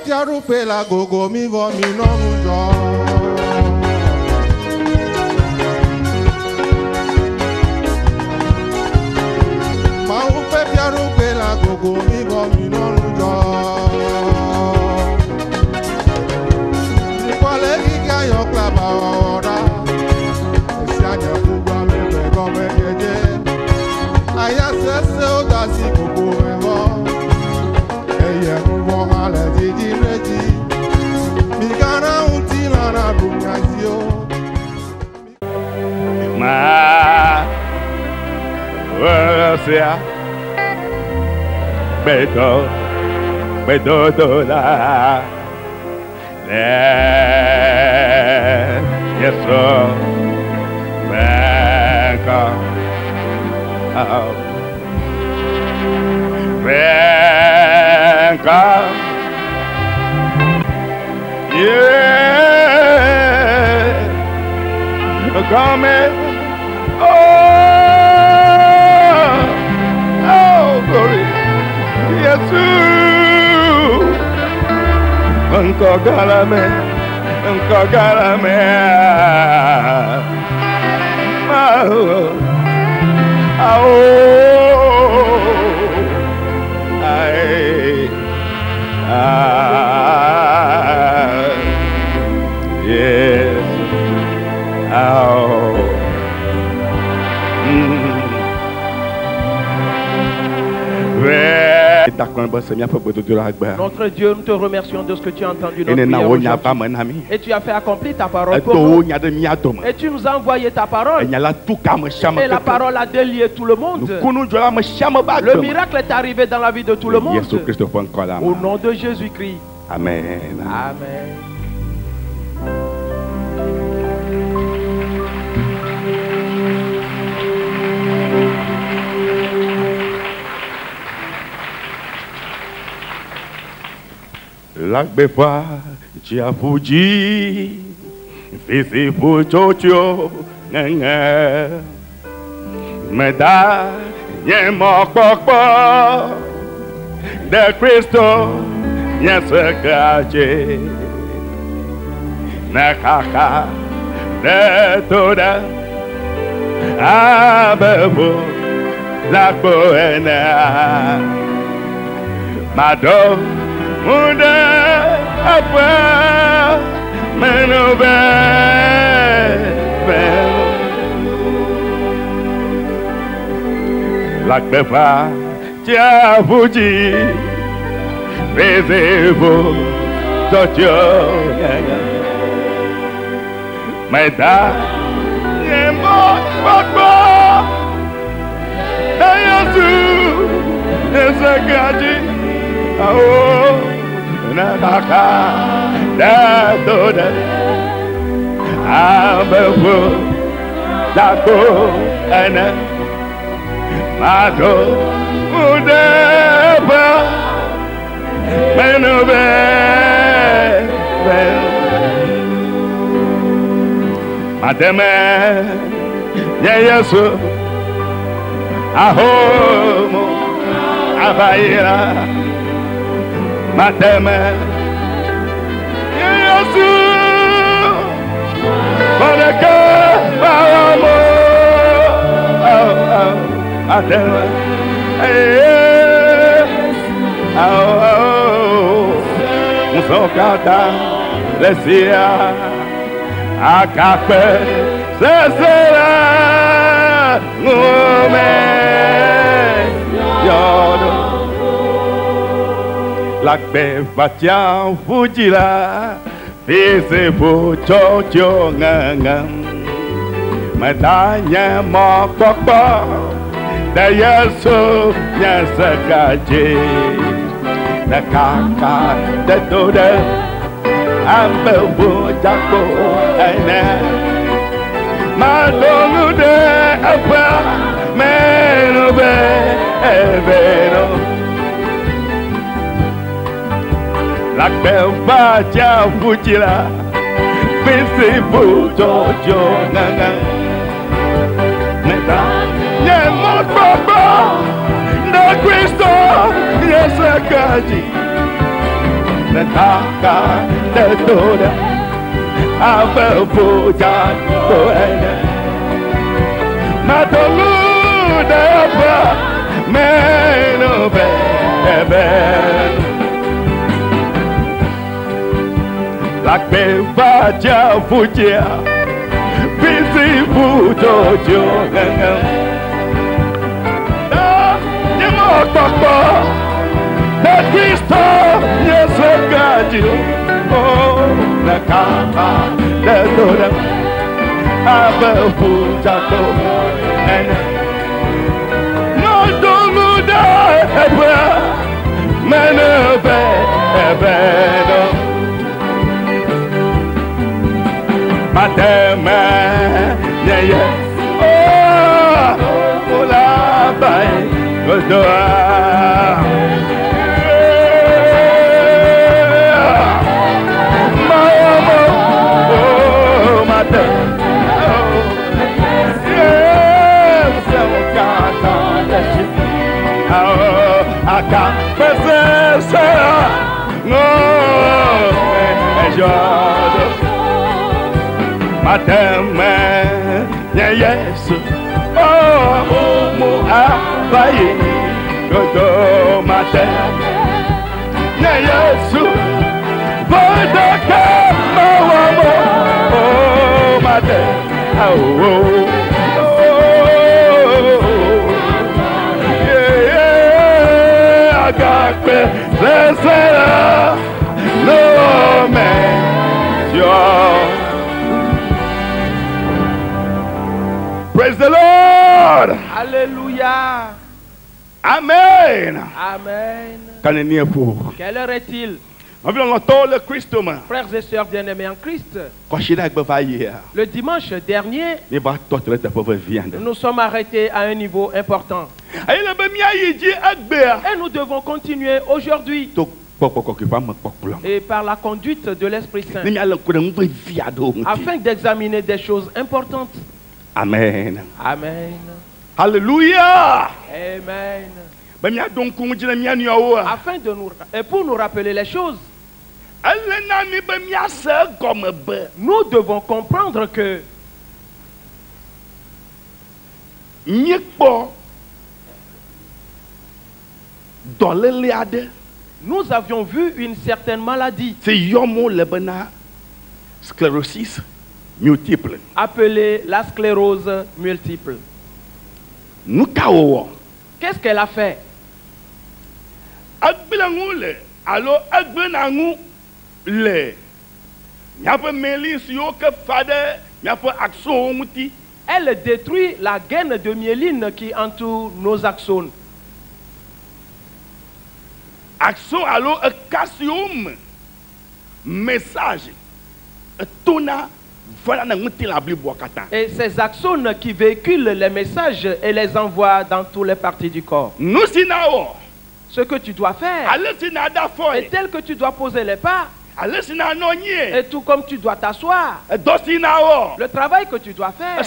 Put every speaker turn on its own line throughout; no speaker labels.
ti arupe la gogo mi vo mi no mujo. Ma upe ti arupe la gogo mi vo mi no mujo. Ni kwale giga yo klaba ora. Si anya kugwa me be go me jeje. Aya se o da si gogo me vo. Eye mo male di reji. Mi gana unti na na bungazio.
Ma Russia Bedo dola Yes sir Benka Benka Yeah Come Oh glory Jesus Encore galame Yes
Notre Dieu, nous te remercions de ce que tu as entendu notre prière aujourd'hui. Et tu as fait accomplir ta parole pour nous. Et tu nous as envoyé ta parole. Et la parole a délié tout le monde. Le miracle est arrivé dans la vie de tout le monde. Au nom de Jésus-Christ.
Amen.
Amen.
Lakbefa Chiafuji Fisi Puchocho Nenge Meda Yemokokpo De Cristo Yesekache Nakaka De Toda Abebu Lakboena Mado Muda apa menube Lakbefa Chia Fuji Bezevo Tocho Meda Yemo Bakbo Eyasu Esagaji Oh Nakaka Dadoda Abefu Dako Ene Mado Udeba Menube Mademe Yesu Ahomo Abaira Madame Yesu Boneka Baramo Madame Musokata Lesia Akape Sesera Ngume Yodo Lakbefa Chia Fujila Fisi Puchocho Ngangam Medanya Mokokpo De Yesu Yesekaji Nakaka De Tode Abebu Jako Ene Madonu De Apa Menube Ebeno Lakbefa Chia Fujila Fisi Puchocho Ngangam Medanya Mokokpo De Cristo Yesekaji Nataka Natoda Ava Puja Toena Matolu Deva Meno Beben Lakbe Vaja Fuja Busy Pujo Papa, the Cristo, yes, I got you. Oh, the Kama, the Dora, Abba Pujato, and no Doluda, man of a Madame, yes, oh, la bye. Yes, oh, Muabaye, Godo Matem, Yesu, Vodaka, Mawamo, oh, Matem, yeah, I got no man, sure. Praise the Lord.
Alléluia.
Amen.
Amen.
Quelle
heure est-il?
Frères
et sœurs bien-aimés en Christ, le dimanche dernier, nous sommes arrêtés à un niveau important. Et nous devons continuer aujourd'hui. Et par la conduite de l'Esprit Saint, afin d'examiner des choses importantes.
Amen.
Amen.
Alléluia.
Amen.
Afin
de nous et pour nous rappeler les choses, nous devons comprendre que nous avions vu une certaine maladie.
C'est sclérosis multiple.
Appelée la sclérose multiple. Qu'est-ce qu'elle a fait? Elle détruit la gaine de myéline qui entoure nos axones.
Axon alors un calcium message tona.
Et ces axones qui véhiculent les messages et les envoient dans toutes les parties du corps. Ce que tu dois faire est tel que tu dois poser les pas. Et tout comme tu dois t'asseoir. Le travail que tu dois faire.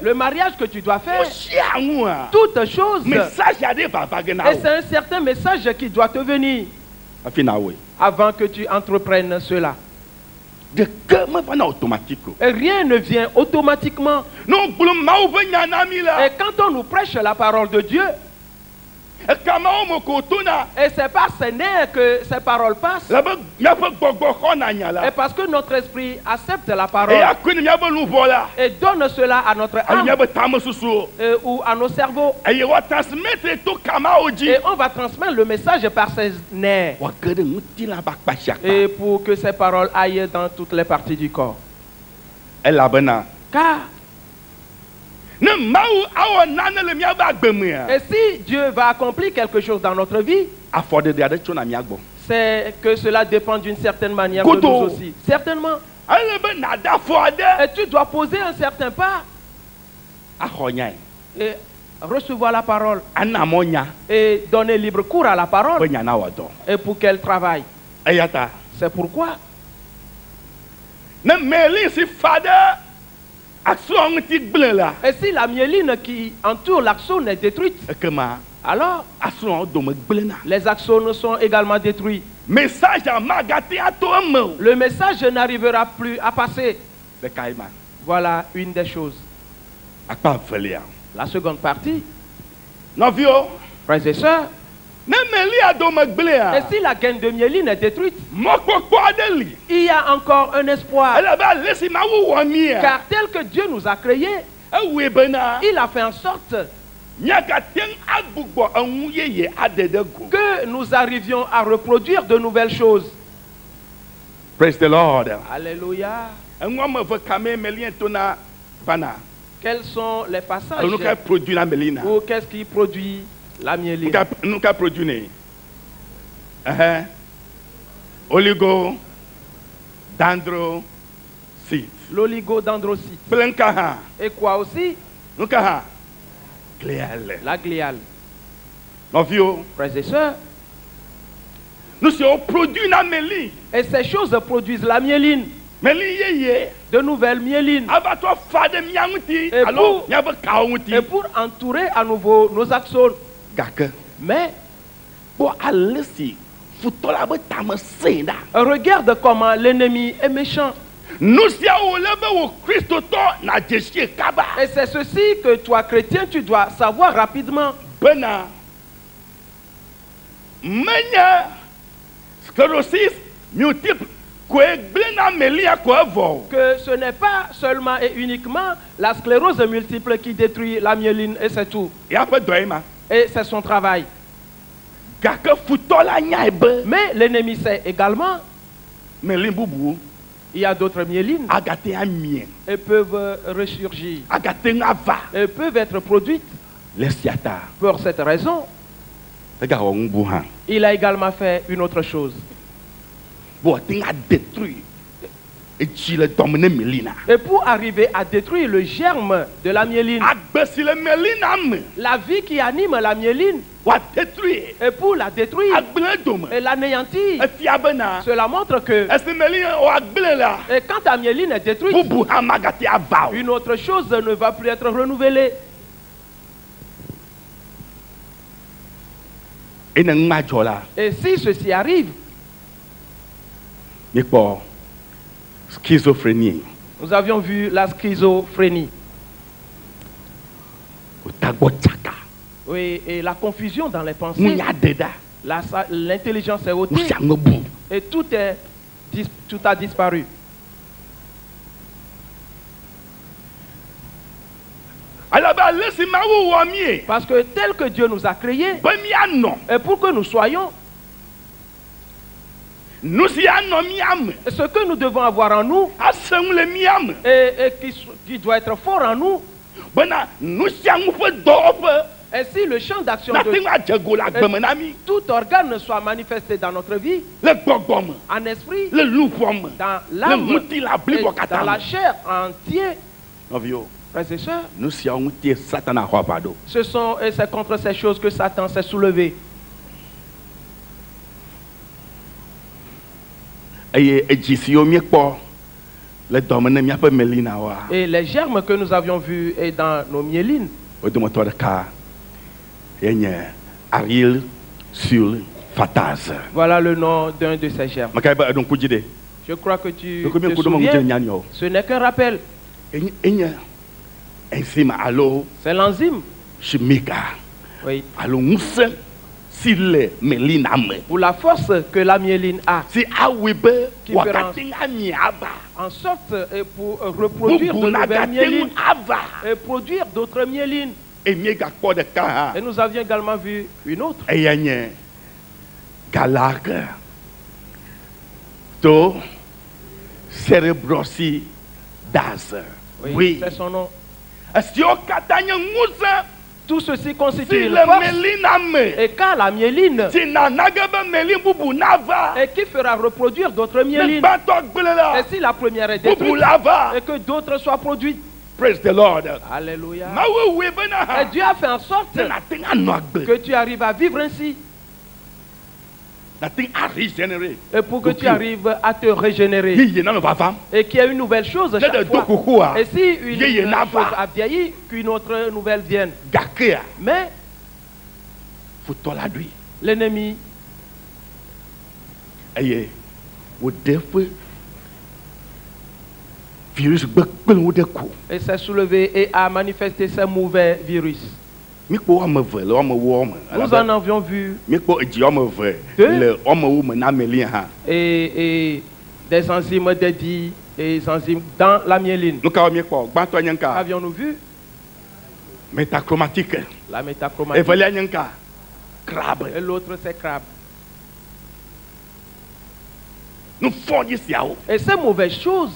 Le mariage que tu dois faire. Toutes choses. Et c'est un certain message qui doit te venir avant que tu entreprennes cela. Et rien ne vient automatiquement. Et quand on nous prêche la parole de Dieu, et c'est par ces nerfs que ces paroles passent. Et parce que notre esprit accepte la parole et donne cela à notre âme ou à nos cerveaux. Et on va transmettre le message par ces nerfs. Et pour que ces paroles aillent dans toutes les parties du corps. Car et si Dieu va accomplir quelque chose dans notre vie, c'est que cela dépend d'une certaine manière de nous aussi. Certainement. Et tu dois poser un certain pas et recevoir la parole et donner libre cours à la parole et pour qu'elle travaille. C'est pourquoi et si la myéline qui entoure l'axone est détruite, alors les axones sont également détruits. Le message n'arrivera plus à passer. Voilà une des choses. La seconde partie. Frères et sœurs, et si la gaine de myéline est détruite, il y a encore un espoir. Car tel que Dieu nous a créés, il a fait en sorte que nous arrivions à reproduire de nouvelles choses.
Praise the Lord.
Alléluia. Quels sont les passages ou qu'est-ce qui produit la myéline?
Oligodendrocyte.
L'oligodendrocyte. Et quoi aussi? La gliale. Frères et sœurs, et ces choses produisent la myéline. De nouvelles myélines. Et pour entourer à nouveau nos axones. Mais regarde comment l'ennemi est méchant. Et c'est ceci que toi, chrétien, tu dois savoir rapidement.
Sclérosis multiple.
Que ce n'est pas seulement et uniquement la sclérose multiple qui détruit la myéline et c'est tout. Et c'est son travail. Mais l'ennemi sait également il y a d'autres myélines et peuvent ressurgir et peuvent être produites. Pour cette raison, il a également fait une autre chose. Et pour arriver à détruire le germe de la myéline, la vie qui anime la myéline, et pour la détruire et l'anéantir, cela montre que et quand ta myéline est détruite, une autre chose ne va plus être renouvelée. Et si ceci arrive,
schizophrénie.
Nous avions vu la schizophrénie. Oui, et la confusion dans les pensées. L'intelligence est ôtée. Et tout a disparu. Parce que tel que Dieu nous a créés, et pour que nous soyons, ce que nous devons avoir en nous, et qui doit être fort en nous, et si le champ d'action de tout organe ne soit manifesté dans notre vie, en esprit, dans l'âme, dans la chair entière, frères et sœurs, c'est contre ces choses que Satan s'est soulevé. Et les germes que nous avions vus dans nos myélines, voilà le nom d'un de ces germes. Je crois que tu te souviens, ce n'est qu'un rappel. C'est l'enzyme
chimique.
Oui. Pour la force que la myéline a, qui fera en sorte pour reproduire de nouvelles myélines et produire d'autres myélines. Et nous avions également vu une autre. Oui, c'est son nom. Tout ceci constitue une force. Et quand la myéline, et qui fera reproduire d'autres myélines, et si la première est détruite, et que d'autres soient produites.
Praise the Lord.
Alléluia. Et Dieu a fait en sorte que tu arrives à vivre ainsi. Et pour que tu arrives à te régénérer. Et qu'il y ait une nouvelle chose chaque fois. Et si une chose a vieilli, qu'une autre nouvelle vienne. Mais l'ennemi
Et au défaut, virus
et s'est soulevé et a manifesté ce mauvais virus. Nous en avions vu et des enzymes dédiées et des enzymes dans la myéline. Avions-nous vu
métachromatique,
la métachromatique
crabe.
Et l'autre c'est crabe.
Nous faisons ici.
Et ces mauvaises choses.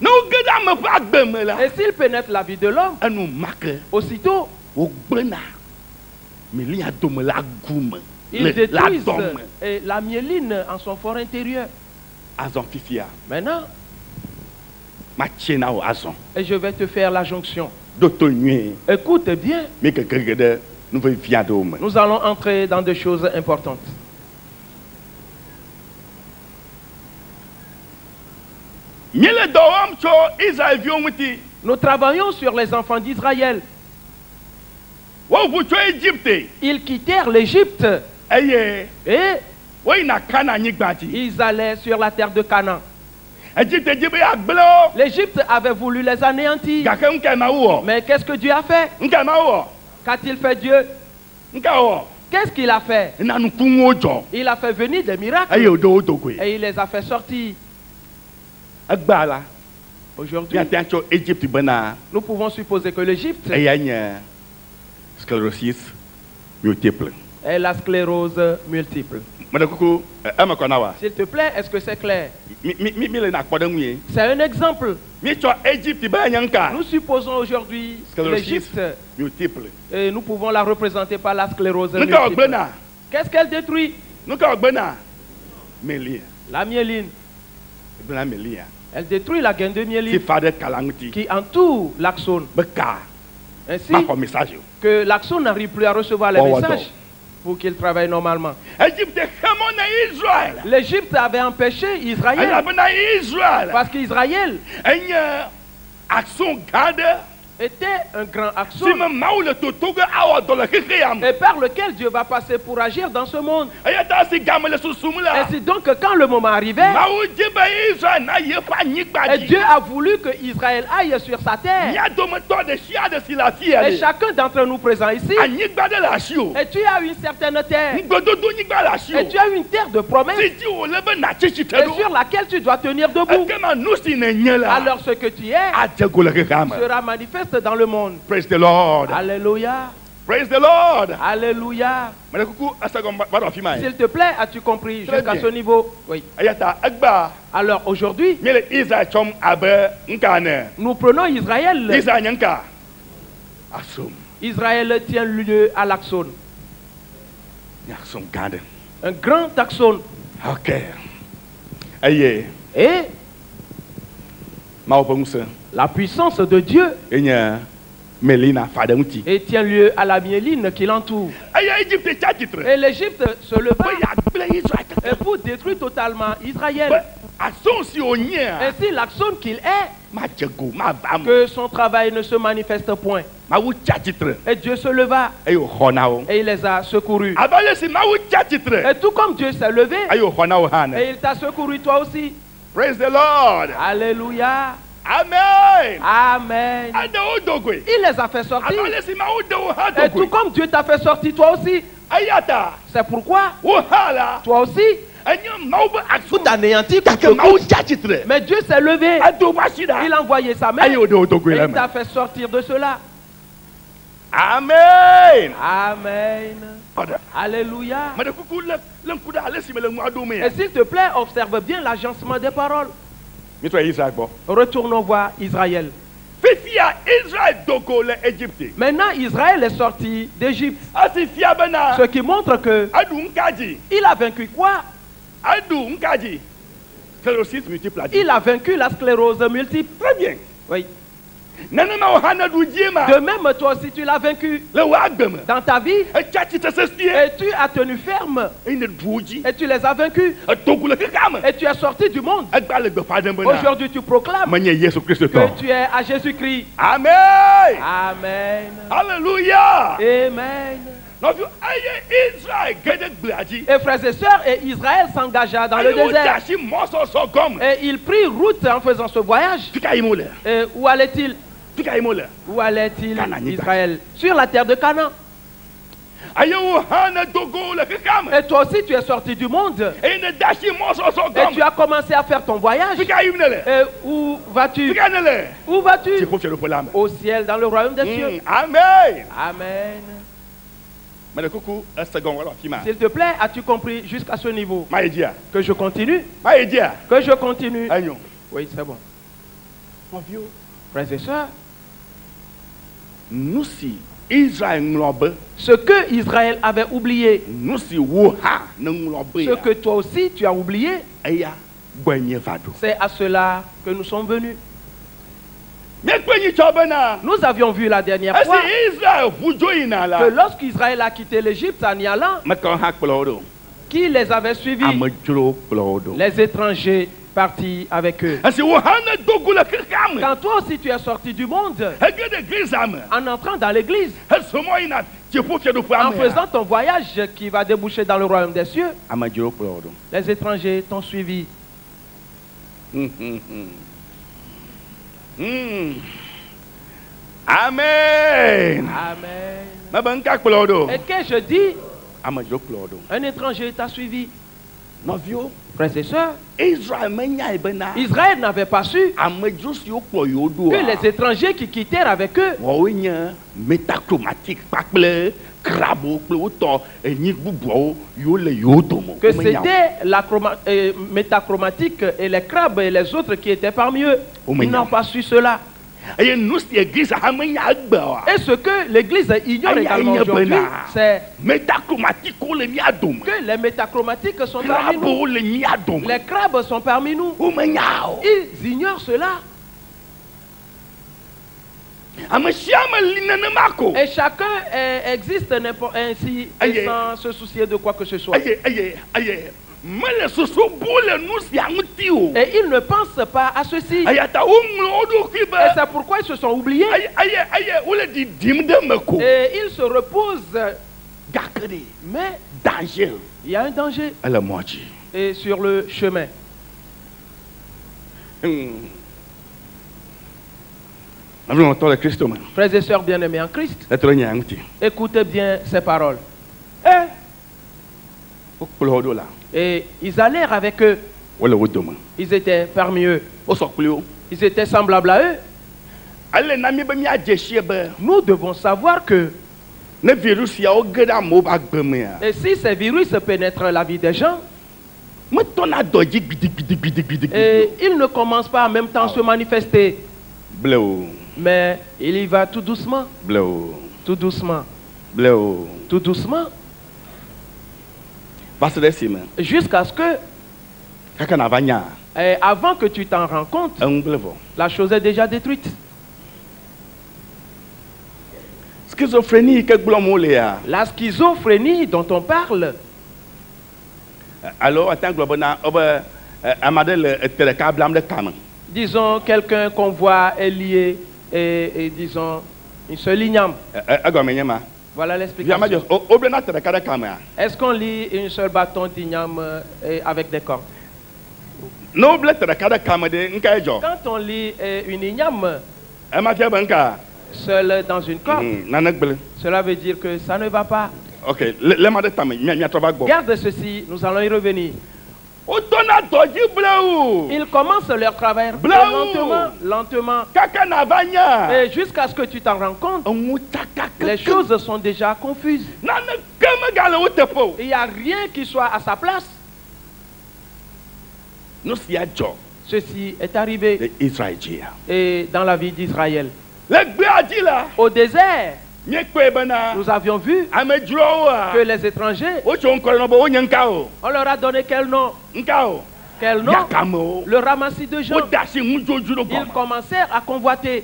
Et s'il pénètre la vie de l'homme, aussitôt, ils détruisent et la myéline en son fort intérieur. Maintenant, et je vais te faire la jonction. Écoute bien. Nous allons entrer dans des choses importantes. Nous travaillons sur les enfants d'Israël. Ils quittèrent l'Égypte et ils allaient sur la terre de Canaan. L'Égypte avait voulu les anéantir. Mais qu'est-ce que Dieu a fait? Qu'a-t-il fait Dieu? Qu'est-ce qu'il a fait? Il a fait venir des miracles et il les a fait sortir. Aujourd'hui, nous pouvons supposer que l'Égypte
sclérosis multiple.
Est la sclérose multiple. S'il te plaît, est-ce que c'est clair? C'est un exemple. Nous supposons aujourd'hui l'Égypte et nous pouvons la représenter par la sclérose multiple. Qu'est-ce qu'elle détruit? La myéline. Elle détruit la gaine de myéline qui entoure l'axone. Ainsi que l'axone n'arrive plus à recevoir les messages pour qu'il travaille normalement. L'Égypte avait empêché Israël parce qu'Israël était un grand axone et par lequel Dieu va passer pour agir dans ce monde. Ainsi donc quand le moment arrivait, et Dieu a voulu que Israël aille sur sa terre. Et chacun d'entre nous présents ici, et tu as une certaine terre, et tu as une terre de promesse, et sur laquelle tu dois tenir debout. Alors ce que tu es sera manifeste dans le monde.
Praise the Lord.
Alléluia.
Praise the Lord.
Alléluia. S'il te plaît, as-tu compris jusqu'à ce niveau? Oui. Alors aujourd'hui, nous prenons Israël. Israël tient lieu à l'axone. Un grand axone.
Ok.
Et la puissance de Dieu et tient lieu à la myéline qui l'entoure. Et l'Égypte se leva et pour détruire totalement Israël. Ainsi l'axone qu'il est, que son travail ne se manifeste point. Et Dieu se leva et il les a secourus. Et tout comme Dieu s'est levé et il t'a secouru toi aussi.
Praise the Lord.
Alléluia.
Amen.
Amen. Il les a fait sortir. Et tout comme Dieu t'a fait sortir toi aussi. C'est pourquoi toi aussi tout anéanti. Mais Dieu s'est levé. Il a envoyé sa main et il t'a fait sortir de cela.
Amen.
Amen. Alléluia. Et s'il te plaît, observe bien l'agencement des paroles. Retournons voir Israël. Maintenant, Israël est sorti d'Égypte. Ce qui montre que il a vaincu quoi? Il a vaincu la sclérose multiple.
Très bien.
Oui. De même, toi aussi, tu l'as vaincu dans ta vie. Et tu as tenu ferme. Et tu les as vaincus. Et tu es sorti du monde. Aujourd'hui, tu proclames que tu es à Jésus-Christ.
Amen.
Amen.
Alléluia.
Amen. Et frères et sœurs, et Israël s'engagea dans le désert. Et il prit route en faisant ce voyage. Et où allait-il? Où allait-il, Israël? Sur la terre de Canaan. Et toi aussi tu es sorti du monde. Et tu as commencé à faire ton voyage. Et où vas-tu? Où vas-tu? Au ciel, dans le royaume des cieux.
Amen.
Amen. S'il te plaît, as-tu compris jusqu'à ce niveau? Que je continue? Que je continue? Oui, c'est bon. Frères et sœurs,
nous si Israël,
ce que Israël avait oublié, ce que toi aussi tu as oublié, c'est à cela que nous sommes venus. Nous avions vu la dernière fois que lorsqu'Israël a quitté l'Égypte en y allant, qui les avait suivis? Les étrangers partis avec eux. Quand toi aussi tu es sorti du monde, en entrant dans l'église, en faisant ton voyage qui va déboucher dans le royaume des cieux, les étrangers t'ont suivi.
Amen.
Amen. Et que je dis, un étranger t'a suivi. Frères et sœurs, Israël n'avait pas su que les étrangers qui quittèrent avec eux que c'était la métachromatique et les crabes et les autres qui étaient parmi eux. Ils n'ont pas su cela. Et ce que l'église ignore également aujourd'hui, c'est que les métachromatiques sont parmi nous. Les crabes sont parmi nous. Ils ignorent cela. Et chacun existe ainsi et sans se soucier de quoi que ce soit. Et ils ne pensent pas à ceci. Et c'est pourquoi ils se sont oubliés. Et ils se reposent. Mais il y a un danger. Et sur le chemin. Frères et sœurs bien-aimés en Christ, écoutez bien ces paroles. Et ils allèrent avec eux. Ils étaient parmi eux. Ils étaient semblables à eux. Nous devons savoir que et si ces virus pénètrent la vie des gens, et ils ne commencent pas en même temps à se manifester, mais il y va tout doucement, tout doucement, tout doucement, jusqu'à ce que, avant que tu t'en rends compte, la chose est déjà détruite. La schizophrénie dont on parle.
Alors,
disons quelqu'un qu'on voit est lié et disons une seule igname. Voilà l'explication. Est-ce qu'on lit une seule bâton d'igname avec des cordes? Quand on lit une igname seule dans une corde, cela veut dire que ça ne va pas.
Ok,
garde ceci, nous allons y revenir. Ils commencent leur travail lentement, lentement. Et jusqu'à ce que tu t'en rends compte, les choses sont déjà confuses. Il n'y a rien qui soit à sa place. Ceci est arrivé et dans la vie d'Israël. Au désert, nous avions vu que les étrangers, on leur a donné quel nom? Quel nom? Le ramassis de gens. Ils commencèrent à convoiter.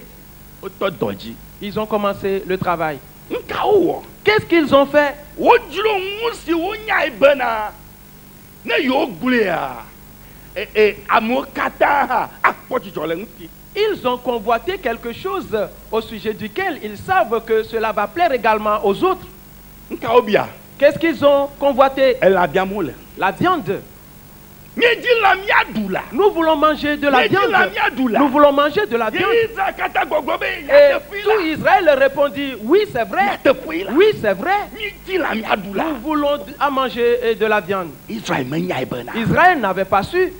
Ils ont commencé le travail. Qu'est-ce qu'ils ont fait? Ils ont convoité quelque chose au sujet duquel ils savent que cela va plaire également aux autres. Qu'est-ce qu'ils ont convoité? La viande. Nous voulons manger de la viande. Nous voulons manger de la viande. Et tout Israël répondit, oui c'est vrai. Oui c'est vrai. Nous voulons à manger de la viande. Israël n'avait pas su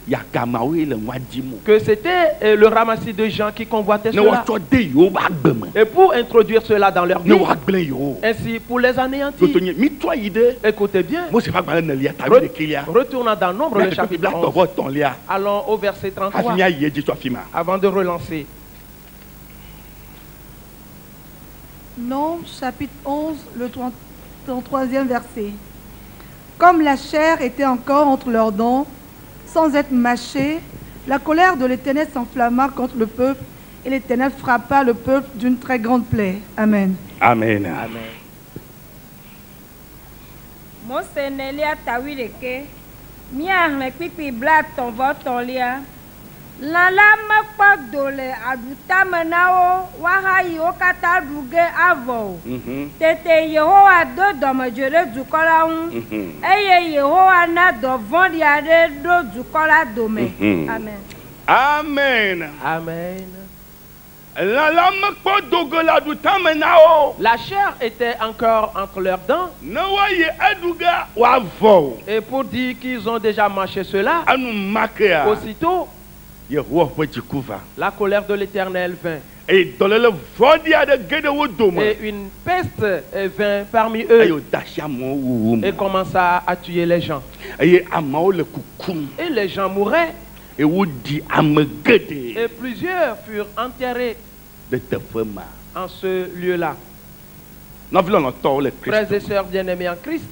que c'était le ramassis de gens qui convoitaient cela. Et pour introduire cela dans leur vie, ainsi pour les anéantir. Écoutez bien. Retournons dans Nombre le chapitre 11. Allons au verset 33 avant de relancer.
Nombre chapitre 11, le 33e verset. Comme la chair était encore entre leurs dents, sans être mâchée, la colère de l'Éternel s'enflamma contre le peuple, et l'Éternel frappa le peuple d'une très grande plaie. Amen.
Amen.
Amen.
Mia pipi blat ton voton lia. Lala makpak dole aduta manao wahayi okata duge avo. Tete Yehowa do domajere dukola eye Yehowa na do vondiade do dukola dome. Amen.
Amen.
Amen.
La
chair était encore entre leurs dents. Et pour dire qu'ils ont déjà mâché cela, aussitôt, la colère de l'Éternel vint. Et une peste vint parmi eux et commença à tuer les gens. Et les gens mouraient. Et plusieurs furent enterrés en ce lieu-là. Frères et sœurs bien-aimés en Christ,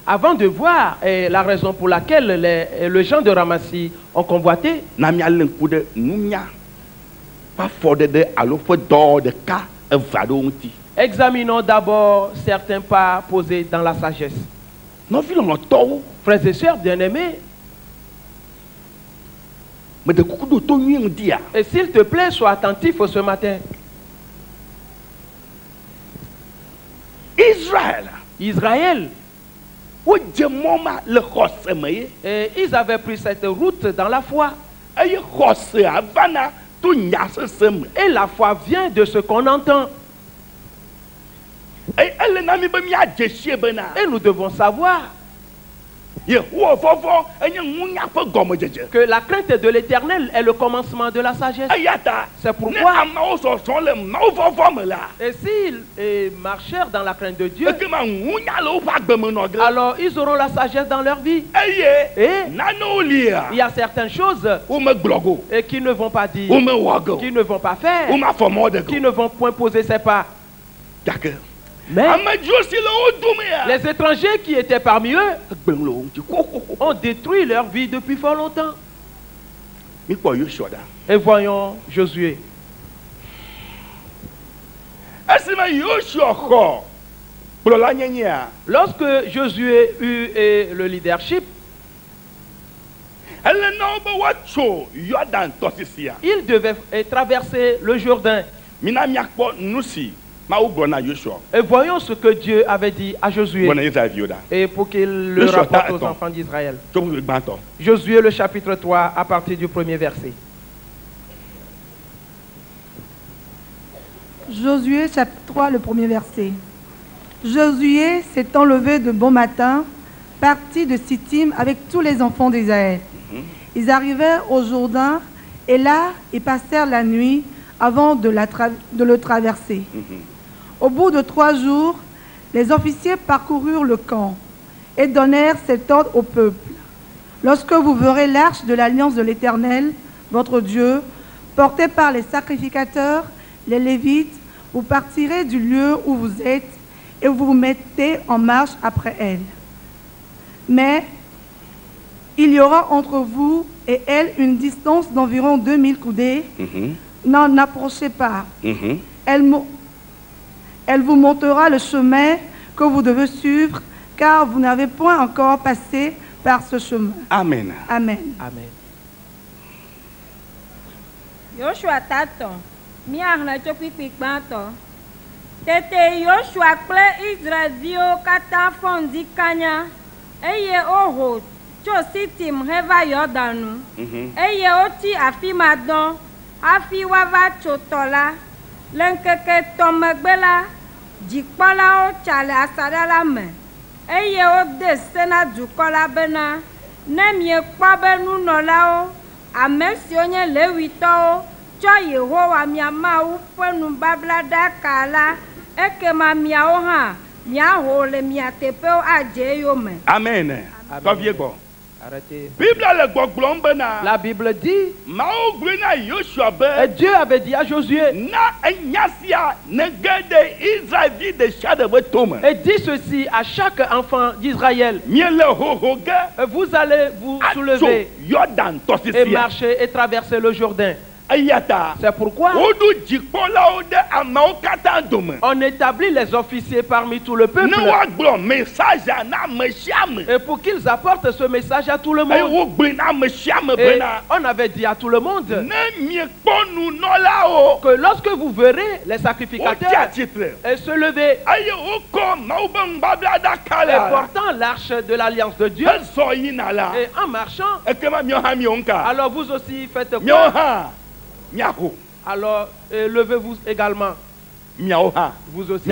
avant de voir la raison pour laquelle les gens de Ramassi ont convoité, examinons d'abord certains pas posés dans la sagesse. Frères et sœurs bien-aimés, et s'il te plaît, sois attentif ce matin. Israël, et ils avaient pris cette route dans la foi. Et la foi vient de ce qu'on entend. Et nous devons savoir que la crainte de l'Éternel est le commencement de la sagesse. C'est pourquoi, et s'ils marchèrent dans la crainte de Dieu, alors ils auront la sagesse dans leur vie. Et il y a certaines choses et qui ne vont pas dire, qui ne vont pas faire, qui ne vont point poser ses pas. Mais les étrangers qui étaient parmi eux ont détruit leur vie depuis fort longtemps. Et voyons Josué. Lorsque Josué eut le leadership, il devait traverser le Jourdain. Et voyons ce que Dieu avait dit à Josué et pour qu'il le rapporte aux enfants d'Israël. Josué le chapitre 3 à partir du premier verset.
Josué chapitre 3 le premier verset. Josué s'étant levé de bon matin, partit de Sittim avec tous les enfants d'Israël. Ils arrivèrent au Jourdain et là ils passèrent la nuit avant de le traverser. Au bout de 3 jours, les officiers parcoururent le camp et donnèrent cet ordre au peuple. Lorsque vous verrez l'arche de l'alliance de l'Éternel, votre Dieu, portée par les sacrificateurs, les Lévites, vous partirez du lieu où vous êtes et vous vous mettez en marche après elle. Mais il y aura entre vous et elle une distance d'environ 2000 coudées. N'en approchez pas. Elle vous montrera le chemin que vous devez suivre, car vous n'avez point encore passé par ce chemin.
Amen.
Amen.
Amen.
Yoshua tato. Miarna chokwi banto. Tete Yoshua kple Israël vio kata fondi kanya. Eye oho cho sitim heva Yordanu. Eye oti afi madon. Afi wava chotola. Lenkeke tomegbela. Jikpala o chale asadala me. Eye o de sena dukola bena. Nemye kwa benu nolao. Amesi onye lewito. Cho Yehowa miama upenu babla dakala. Eke ma miao ha. Mia hole mia tepeo aje yome.
Amen. Amen.
Arrêtez.
La
Bible dit, et Dieu avait dit à Josué, et dit ceci à chaque enfant d'Israël, vous allez vous soulever et marcher et traverser le Jourdain. C'est pourquoi on établit les officiers parmi tout le peuple et pour qu'ils apportent ce message à tout le monde. Et on avait dit à tout le monde que lorsque vous verrez les sacrificateurs et se lever et portant l'arche de l'alliance de Dieu et en marchant, alors vous aussi faites quoi? Alors levez-vous également. Vous aussi.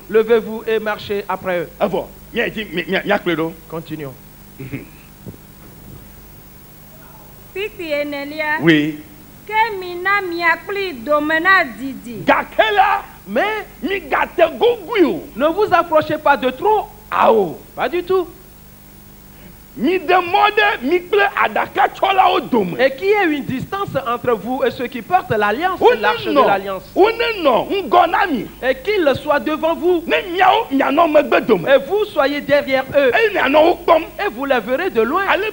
Levez-vous et marchez après eux. Continuons.
Oui.
Mais ne vous approchez pas de trop. Pas du tout. Et qu'il y ait une distance entre vous et ceux qui portent l'alliance, l'arche de l'alliance. Et qu'ils soient devant vous. Et vous soyez derrière eux. Et vous les verrez de loin. Ainsi,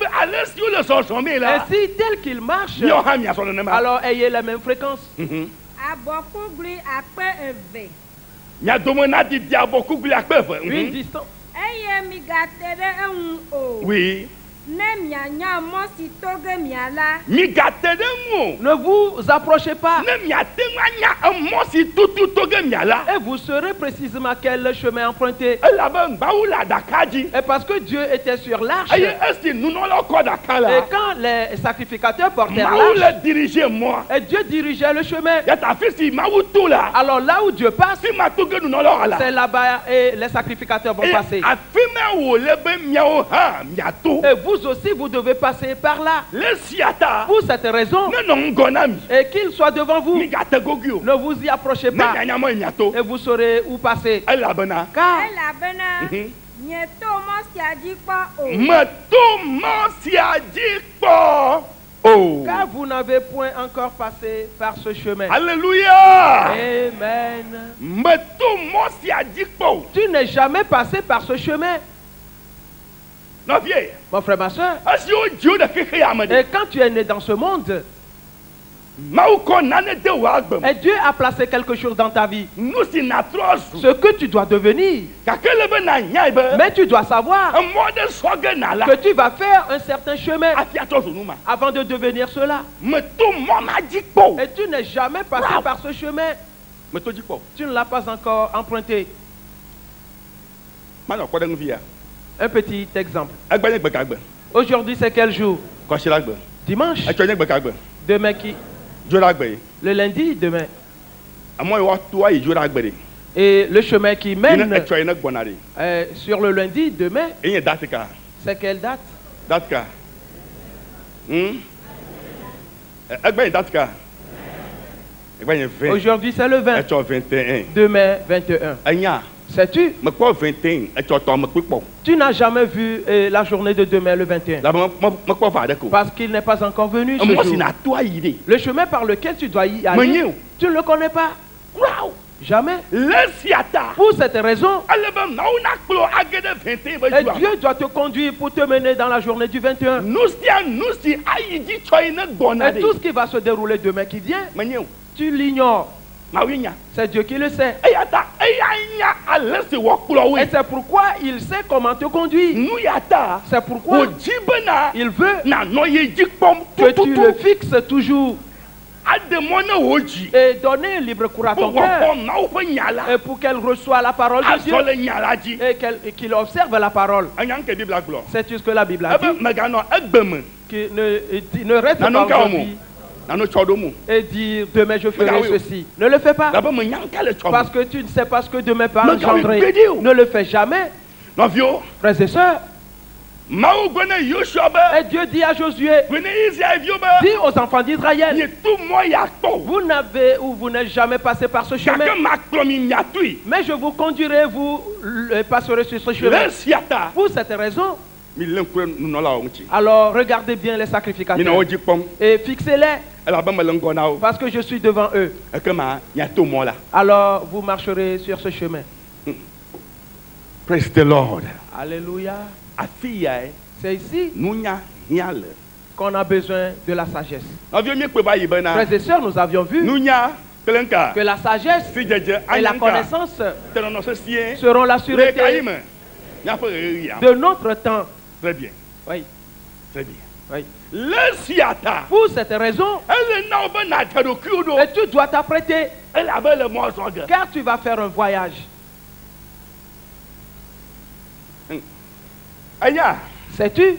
tel qu'ils marchent, alors ayez la même fréquence. Une distance.
Oui.
Ne vous approchez pas. Et vous saurez précisément quel chemin emprunter. Et parce que Dieu était sur l'arche. Et quand les sacrificateurs portaient l'arche, et Dieu dirigeait le chemin. Alors là où Dieu passe, c'est là-bas et les sacrificateurs vont passer. Et vous aussi, vous devez passer par là. Pour cette raison, et qu'il soit devant vous, ne vous y approchez pas. Et vous saurez où passer. Car car vous n'avez point encore passé par ce chemin.
Alléluia.
Amen. Tu n'es jamais passé par ce chemin. Mon frère, ma soeur, et quand tu es né dans ce monde, et Dieu a placé quelque chose dans ta vie, ce que tu dois devenir. Mais tu dois savoir que tu vas faire un certain chemin avant de devenir cela. Et tu n'es jamais passé par ce chemin. Tu ne l'as pas encore emprunté. Un petit exemple. Aujourd'hui, c'est quel jour? Dimanche. Demain qui? Le lundi, demain. Et le chemin qui mène sur le lundi, demain, c'est quelle date? Aujourd'hui, c'est le 20. Demain, 21. Sais-tu? Tu n'as jamais vu la journée de demain, le 21. Parce qu'il n'est pas encore venu ce jour. Le chemin par lequel tu dois y aller, tu ne le connais pas. Jamais. Pour cette raison, et Dieu doit te conduire pour te mener dans la journée du 21. Et tout ce qui va se dérouler demain qui vient, tu l'ignores. C'est Dieu qui le sait. Et c'est pourquoi il sait comment te conduire. C'est pourquoi il veut que tu le fixes toujours. et donner libre cours à ton cœur et pour qu'elle reçoive la parole de Dieu et qu'il observe la parole. C'est ce que la Bible a dit. Que ne reste pas aujourd'hui et dire demain je ferai ceci. Ne le fais pas. Parce que tu ne sais pas ce que demain va engendrer. Ne le fais jamais. Frères et sœurs. Et Dieu dit à Josué, dis aux enfants d'Israël, vous n'avez ou vous n'êtes jamais passé par ce chemin, mais je vous conduirai, vous passerez sur ce chemin. Pour cette raison, alors regardez bien les sacrificateurs et fixez-les, parce que je suis devant eux. Alors vous marcherez sur ce chemin.
Praise the Lord.
Alléluia. C'est ici qu'on a besoin de la sagesse. Frères et sœurs, nous avions vu que la sagesse et la connaissance seront la sûreté de notre temps.
Très bien.
Oui.
Très bien.
Oui. Pour cette raison, et tu dois t'apprêter, car tu vas faire un voyage. Sais-tu?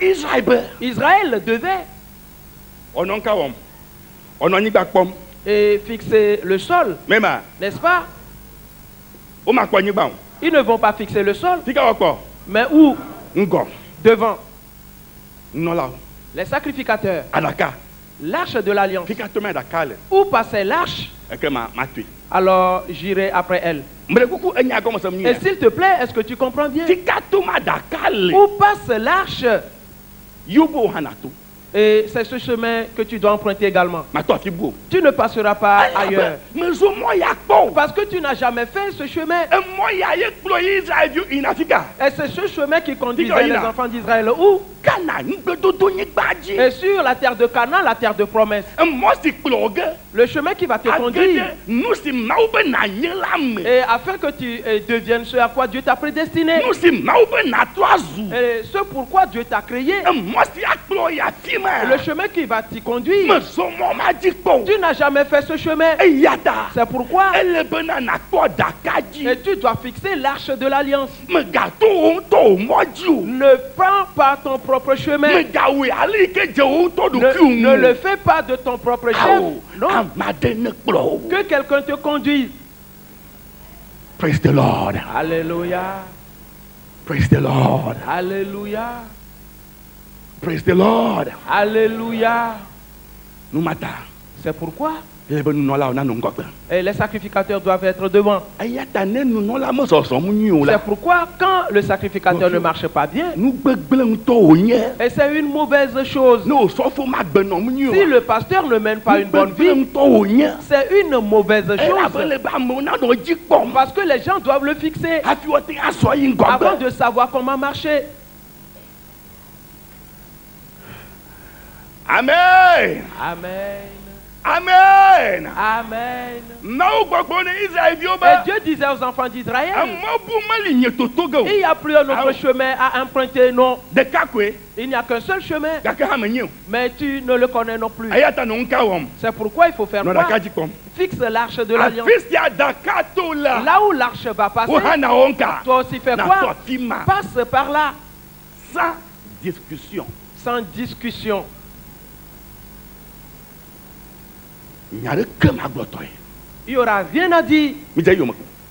Israël devait et fixer le sol, n'est-ce pas? Ils ne vont pas fixer le sol, mais où? Devant les sacrificateurs, l'arche de l'alliance. Où passait l'arche? Alors j'irai après elle. Et s'il te plaît, est-ce que tu comprends bien? Où passe l'arche? Et c'est ce chemin que tu dois emprunter également. Tu ne passeras pas ailleurs. Parce que tu n'as jamais fait ce chemin. Et c'est ce chemin qui conduisait les enfants d'Israël où? Et sur la terre de Canaan, la terre de promesse. Le chemin qui va te conduire. Et afin que tu deviennes ce à quoi Dieu t'a prédestiné. Et ce pourquoi Dieu t'a créé. Le chemin qui va t'y conduire. Tu n'as jamais fait ce chemin. C'est pourquoi. Et tu dois fixer l'arche de l'alliance. Ne prends pas ton propre chemin. Ne le fais pas de ton propre chef. Non. Que quelqu'un te conduise.
Praise the Lord.
Alléluia.
Praise the Lord.
Alléluia.
Praise the Lord.
Alléluia.
C'est
pourquoi et les sacrificateurs doivent être devant. C'est pourquoi quand le sacrificateur ne marche pas bien, et c'est une mauvaise chose. Si le pasteur ne mène pas une bonne vie, c'est une mauvaise chose. Parce que les gens doivent le fixer avant de savoir comment marcher.
Amen.
Amen.
Amen.
Amen.
Et
Dieu disait aux enfants d'Israël, il n'y a plus un autre chemin à emprunter, non. Il n'y a qu'un seul chemin, mais tu ne le connais non plus. C'est pourquoi il faut faire quoi? Fixe l'arche de l'alliance. Là où l'arche va passer, toi aussi fais quoi? Passe par là.
Sans discussion.
Sans discussion.
Il
n'y aura rien à dire.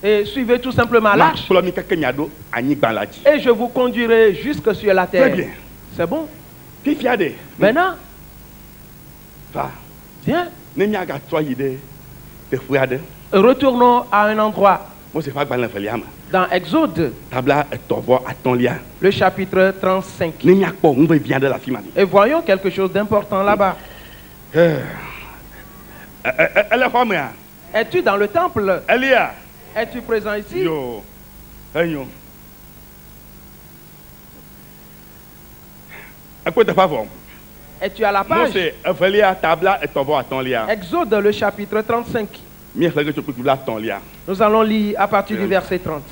Et suivez tout simplement l'arche. Et je vous conduirai jusque sur la terre. C'est bon? Maintenant, viens. Retournons à un endroit. Dans Exode, le chapitre 35. Et voyons quelque chose d'important là-bas. Es-tu dans le temple? Es-tu présent ici? Es-tu à la page? Exode, le chapitre 35. Nous allons lire à partir du verset 30.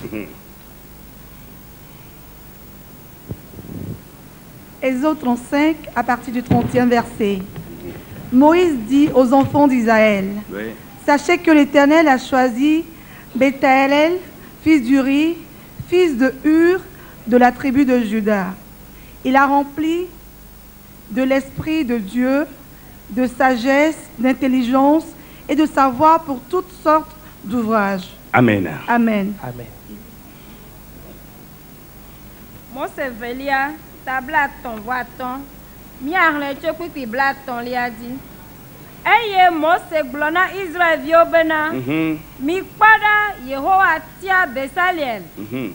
Exode 35, à partir du 30e verset. Moïse dit aux enfants d'Israël,
Oui.
sachez que l'Éternel a choisi Béthaël, fils d'Uri, fils de Hur, de la tribu de Juda. Il a rempli de l'Esprit de Dieu, de sagesse, d'intelligence et de savoir pour toutes sortes d'ouvrages.
Amen.
Amen.
Amen.
Mose velia tabla ton voiton miarle tchokwi bla ton liadi. Eye Mose glona Israël vio bena mi kpada Yehowa tia Besaliel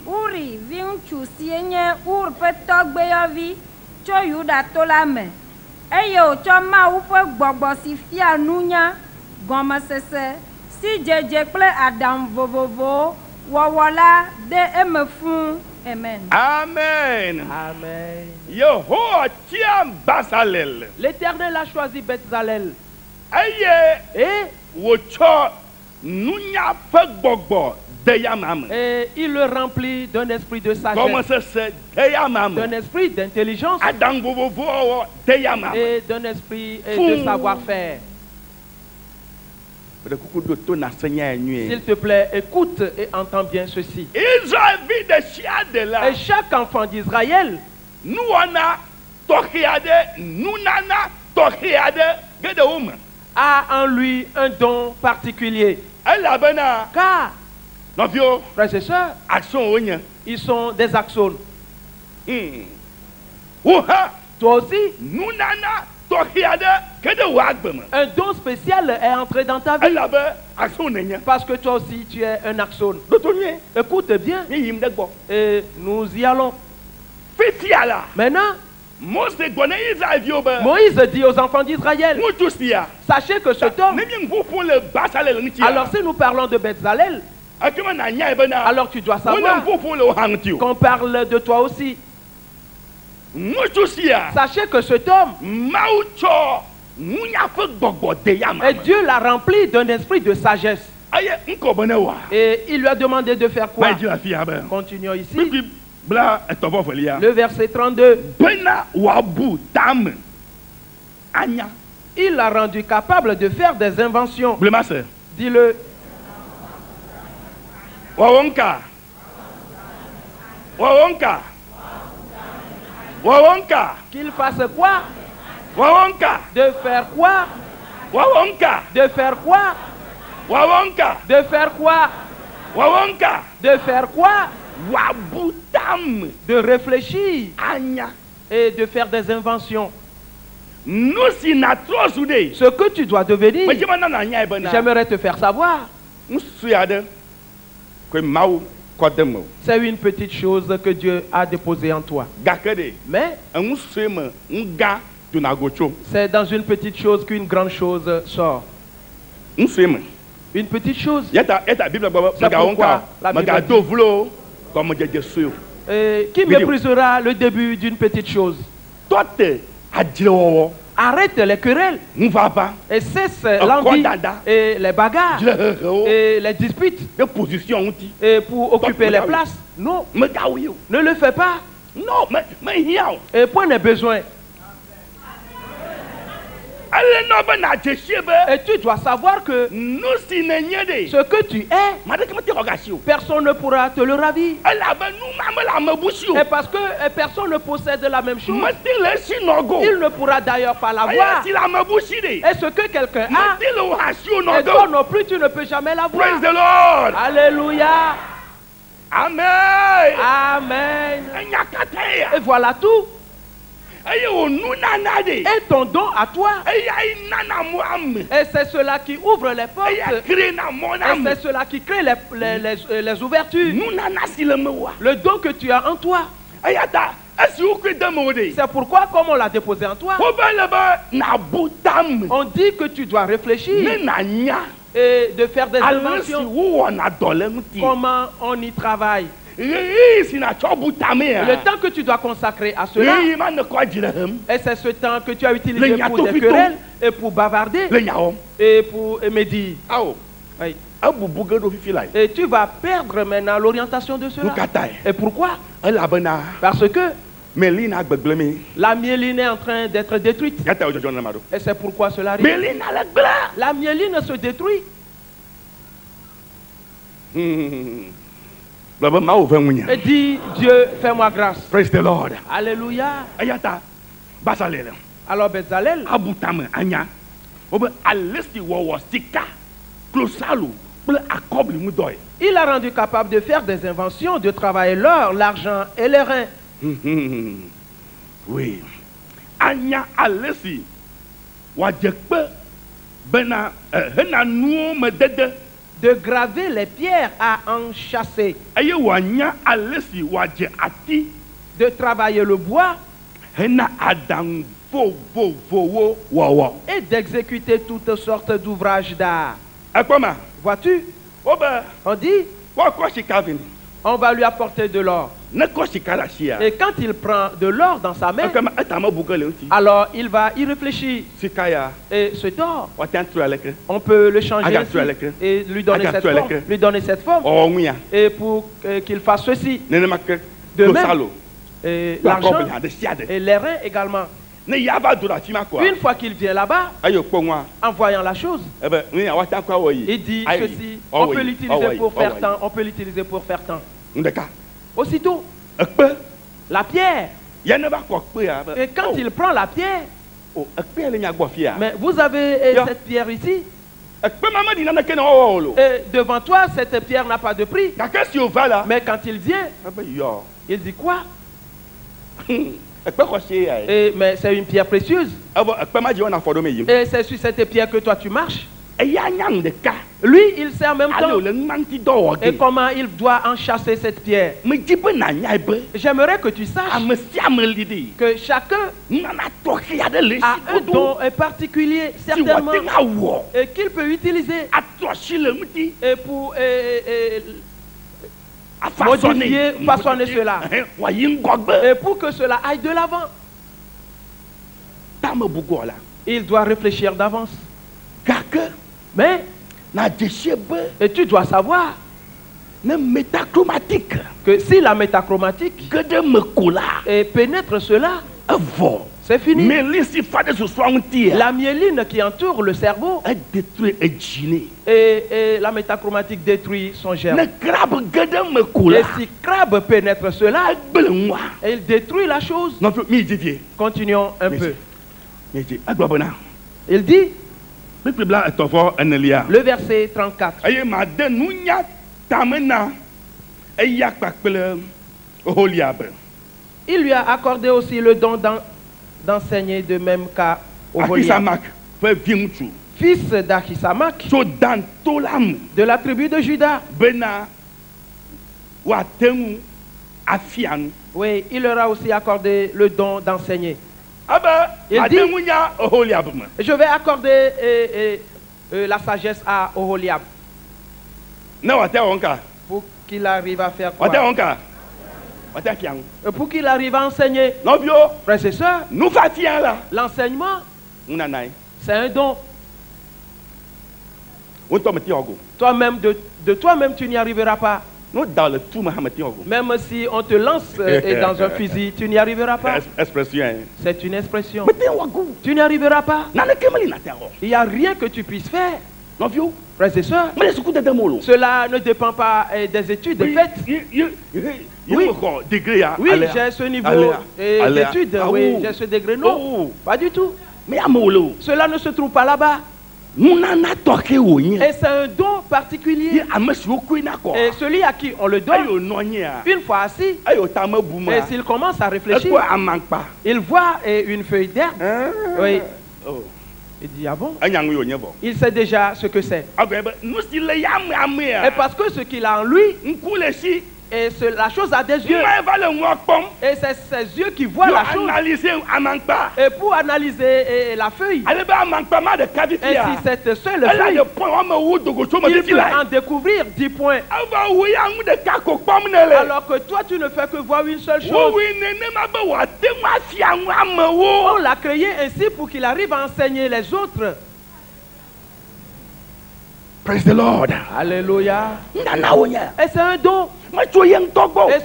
Uri vin chusienye ur petogbe yovi cho Yuda tolame. Eye o cho ma ufe gbogbo si fia nunya goma sese si jeje kple adam vovovo wawola de emefun. Amen.
Amen.
Amen.
Yehowa tient Basalel.
L'Éternel a choisi Bezalel.
Et
et il le remplit d'un esprit de sagesse, d'un esprit d'intelligence et d'un esprit de savoir-faire. S'il te plaît, écoute et entends bien ceci. Et chaque enfant d'Israël a en lui un don particulier. Car, frères et sœurs, ils sont des axones. Toi aussi, un don spécial est entré dans ta vie. Parce que toi aussi, tu es un axone. Écoute bien. Et nous y allons. Maintenant, Moïse dit aux enfants d'Israël, sachez que cet homme, alors si nous parlons de Bezalel, alors tu dois savoir qu'on parle de toi aussi. Sachez que cet homme, et Dieu l'a rempli d'un esprit de sagesse. Et il lui a demandé de faire quoi? Continuons ici. Le verset 32. Il l'a rendu capable de faire des inventions. Dis-le. Qu'il fasse quoi? De faire quoi? De faire quoi? De faire quoi? De faire quoi? De réfléchir et de faire des inventions. Ce que tu dois devenir, j'aimerais te faire savoir. C'est une petite chose que Dieu a déposée en toi. Mais c'est dans une petite chose qu'une grande chose sort. Une petite chose. C'est pourquoi la Bible dit, qui méprisera le début d'une petite chose? Arrête les querelles et cesse l'envie et les bagarres et les disputes et pour occuper les places. Non, ne le fais pas. Et point n'est besoin. Et tu dois savoir que ce que tu es, personne ne pourra te le ravir. Et parce que personne ne possède la même chose, il ne pourra d'ailleurs pas l'avoir. Et ce que quelqu'un a, et toi non plus tu ne peux jamais l'avoir. Alléluia.
Amen.
Amen. Et voilà tout. Et ton don à toi, et c'est cela qui ouvre les portes, et c'est cela qui crée les ouvertures. Le don que tu as en toi. C'est pourquoi, comme on l'a déposé en toi, on dit que tu dois réfléchir et de faire des inventions. Comment on y travaille. Le temps que tu dois consacrer à cela, et c'est ce temps que tu as utilisé pour des querelles et pour bavarder et pour médire. Oui. Et tu vas perdre maintenant l'orientation de cela. Et pourquoi? Parce que La myéline est en train d'être détruite. Et c'est pourquoi cela arrive. La myéline se détruit. Et dit, Dieu, fais-moi grâce.
Praise the Lord.
Alléluia. Alors Bezalel, il a rendu capable de faire des inventions, de travailler l'or, l'argent et les reins.
Oui. Anya alesi wajekpe bena hena nuo medede
de graver les pierres à enchasser,
aye wanya alesi waje ati
de travailler le bois
hena adang vo wawa
et d'exécuter toutes sortes d'ouvrages d'art.
Akoma,
vois-tu? On dit on va lui apporter de l'or. Et quand il prend de l'or dans sa main, alors il va y réfléchir. Et cet or, on peut le changer ainsi, et lui donner cette forme, et pour qu'il fasse ceci. De même, l'argent et les reins également. Une fois qu'il vient là-bas, en voyant la chose, il dit ceci, on peut l'utiliser pour faire tant, on peut l'utiliser pour faire tant. Aussitôt, la pierre, et quand il prend la pierre, mais vous avez cette pierre ici, et devant toi, cette pierre n'a pas de prix. Mais quand il vient, il dit quoi? Mais c'est une pierre précieuse. Et c'est sur cette pierre que toi tu marches. Lui, il sait en même temps et comment il doit enchasser cette pierre. J'aimerais que tu saches que chacun a un don particulier, certainement, et qu'il peut utiliser et pour modifier, façonner cela, et pour que cela aille de l'avant. Il doit réfléchir d'avance. Mais, et tu dois savoir que si la métachromatique pénètre cela, c'est fini. La myéline qui entoure le cerveau et la métachromatique détruit son germe. Et si crabe pénètre cela, et il détruit la chose. Continuons un peu. Il dit, le verset 34. Il lui a accordé aussi le don d'enseigner de même qu'à Oholiab, fils d'Achisamach, de la tribu de Juda. Oui, il leur a aussi accordé le don d'enseigner. Il dit, je vais accorder la sagesse à Oholiab. Pour qu'il arrive à faire quoi? Pour qu'il arrive à enseigner. Frères et sœurs, l'enseignement, c'est un don. Toi-même, de toi-même, tu n'y arriveras pas. Même si on te lance dans un fusil, tu n'y arriveras pas. C'est une expression. Tu n'y arriveras pas. Il n'y a rien que tu puisses faire. Frères et sœurs, cela ne dépend pas des études faites. Oui, j'ai ce niveau d'études. Oui, j'ai ce degré. Non, pas du tout. Cela ne se trouve pas là-bas. Et c'est un don particulier. Et celui à qui on le donne, une fois assis, et s'il commence à réfléchir, il voit une feuille d'herbe. Oui. Il dit, ah bon? Il sait déjà ce que c'est. Et parce que ce qu'il a en lui, et la chose a des yeux. Et c'est ses yeux qui voient la chose. Et pour analyser la feuille, et si cette seule feuille, il peut en découvrir 10 points. Alors que toi, tu ne fais que voir une seule chose. On l'a créé ainsi pour qu'il arrive à enseigner les autres.
Praise the Lord.
Alléluia.
Nanaonya.
Et c'est un don. Et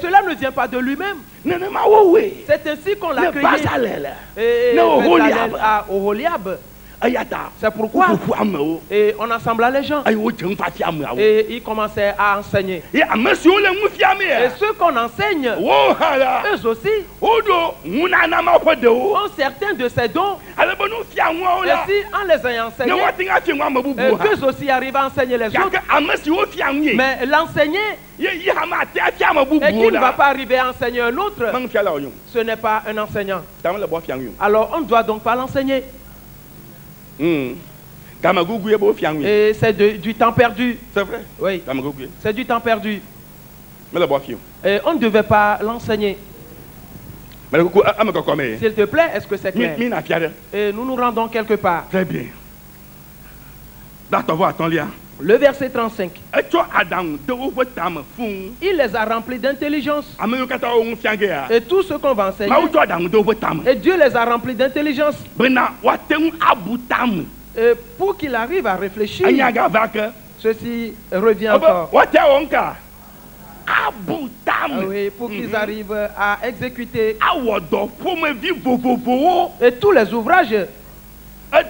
cela ne vient pas de lui-même. C'est ainsi qu'on l'a créé. Et à Oholiab. C'est pourquoi et on assembla les gens et ils commençaient à enseigner. Et ceux qu'on enseigne, eux aussi, ont certains de ces dons. Et si en les ayant enseignés, eux aussi arrivent à enseigner les autres. Mais l'enseigner et qui ne va pas arriver à enseigner un autre, ce n'est pas un enseignant. Alors on ne doit donc pas l'enseigner. Et c'est du temps perdu.
C'est vrai?
Oui. C'est du temps perdu. Et on ne devait pas l'enseigner. S'il te plaît, est-ce que c'est clair? Et nous nous rendons quelque part.
Très bien.
Le verset 35. Il les a remplis d'intelligence. Et tout ce qu'on va enseigner, et Dieu les a remplis d'intelligence. Et pour qu'il arrive à réfléchir, ceci revient encore. Oui, pour qu'ils arrivent à exécuter et tous les ouvrages. Et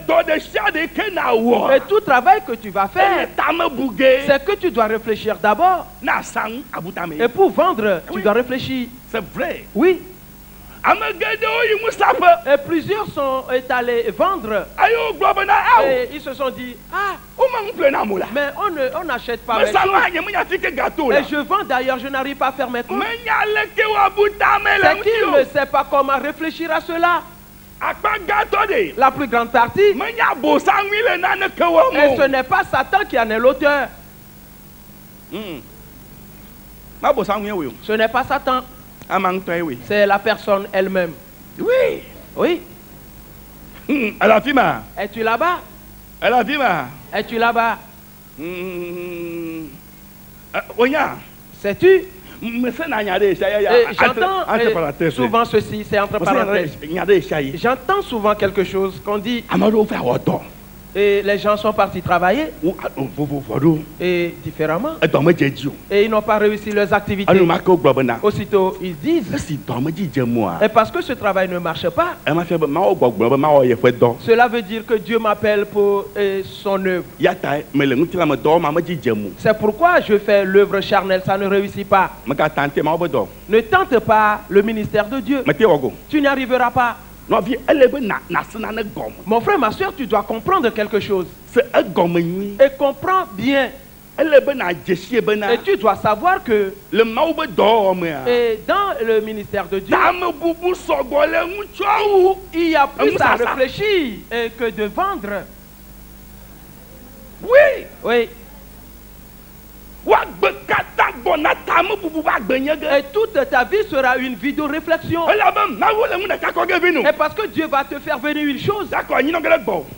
tout travail que tu vas faire, c'est que tu dois réfléchir d'abord. Et pour vendre, tu dois réfléchir.
C'est vrai.
Oui. Et plusieurs sont allés vendre. Et ils se sont dit, ah, mais on n'achète pas mes choses. Et je vends d'ailleurs, je n'arrive pas à faire mes comptes. C'est qu'il ne sait pas comment réfléchir à cela. La plus grande partie. Et ce n'est pas Satan qui en est l'auteur. Ce n'est pas Satan. C'est la personne elle-même.
Oui.
Oui. Es-tu là-bas? Es-tu là-bas? Sais-tu? J'entends souvent ceci, c'est entre parenthèses. J'entends souvent quelque chose qu'on dit. Et les gens sont partis travailler. Et différemment. Et ils n'ont pas réussi leurs activités. Aussitôt, ils disent. Et parce que ce travail ne marche pas. Cela veut dire que Dieu m'appelle pour son œuvre. C'est pourquoi je fais l'œuvre charnelle, ça ne réussit pas. Ne tente pas le ministère de Dieu. Tu n'y arriveras pas. Mon frère, ma soeur, tu dois comprendre quelque chose. Et comprends bien. Et tu dois savoir que et dans le ministère de Dieu, il y a plus à réfléchir que de vendre.
Oui.
Oui. Et toute ta vie sera une vie de réflexion. Et parce que Dieu va te faire venir une chose.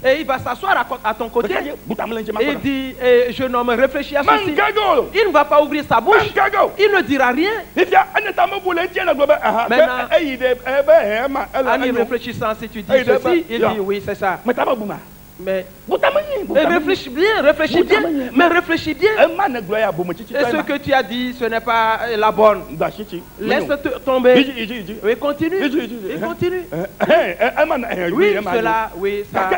Et il va s'asseoir à ton côté. Et il dit, jeune homme, réfléchis à ceci. Il ne va pas ouvrir sa bouche. Il ne dira rien. Maintenant, en y réfléchissant, si tu dis ceci, il dit oui, c'est ça. Mais réfléchis bien, mais réfléchis bien. Et ce que tu as dit, ce n'est pas la bonne. Laisse tomber. Oui, continue. Il continue. Oui, cela, oui, ça.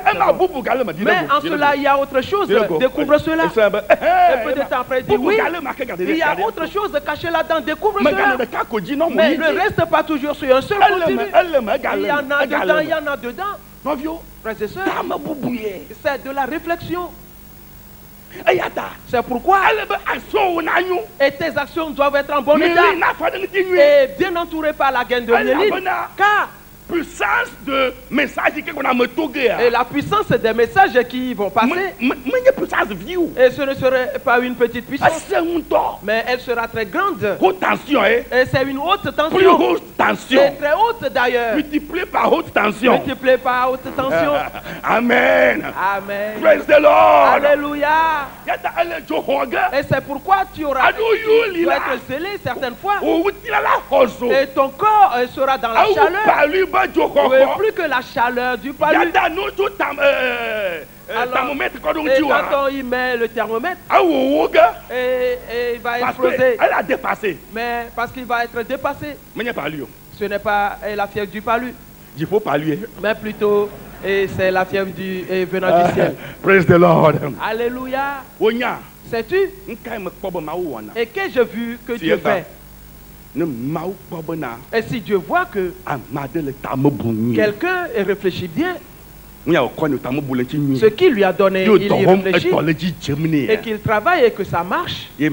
Mais en cela, il y a autre chose. Découvre cela. Et peu de temps après, il dit oui. Il y a autre chose caché là-dedans. Découvre cela. Mais ne reste pas toujours sur un seul continu. Il y en a dedans, il y en a dedans. Frères et sœurs, c'est de la réflexion. C'est pourquoi et tes actions doivent être en bon état et bien entourées par la gaine de myéline. Car
puissance de messages qu'on a me
et la puissance des messages qui vont passer. Et ce ne serait pas une petite puissance, mais elle sera très grande.
Haute tension,
et c'est une haute tension.
Plus haute tension.
Et très haute d'ailleurs.
Multiplié par haute tension.
Multiplié par haute tension.
Amen.
Amen.
Praise the Lord.
Alléluia. Et c'est pourquoi tu auras tu vas être zélé certaines fois. Et ton corps sera dans la chaleur. Oui, plus que la chaleur du palu. Alors, et quand il met le thermomètre, et il va exploser.
Elle a dépassé.
Mais parce qu'il va être dépassé. Ce n'est pas la fièvre du palu.
Il faut pas lui.
Mais plutôt, c'est la fièvre venant du ciel.
Praise the Lord.
Alléluia. Sais-tu? Et que j'ai vu que Dieu fait. Et si Dieu voit que quelqu'un réfléchit bien, ce qu'il lui a donné, il y réfléchit et qu'il travaille et que ça marche. Et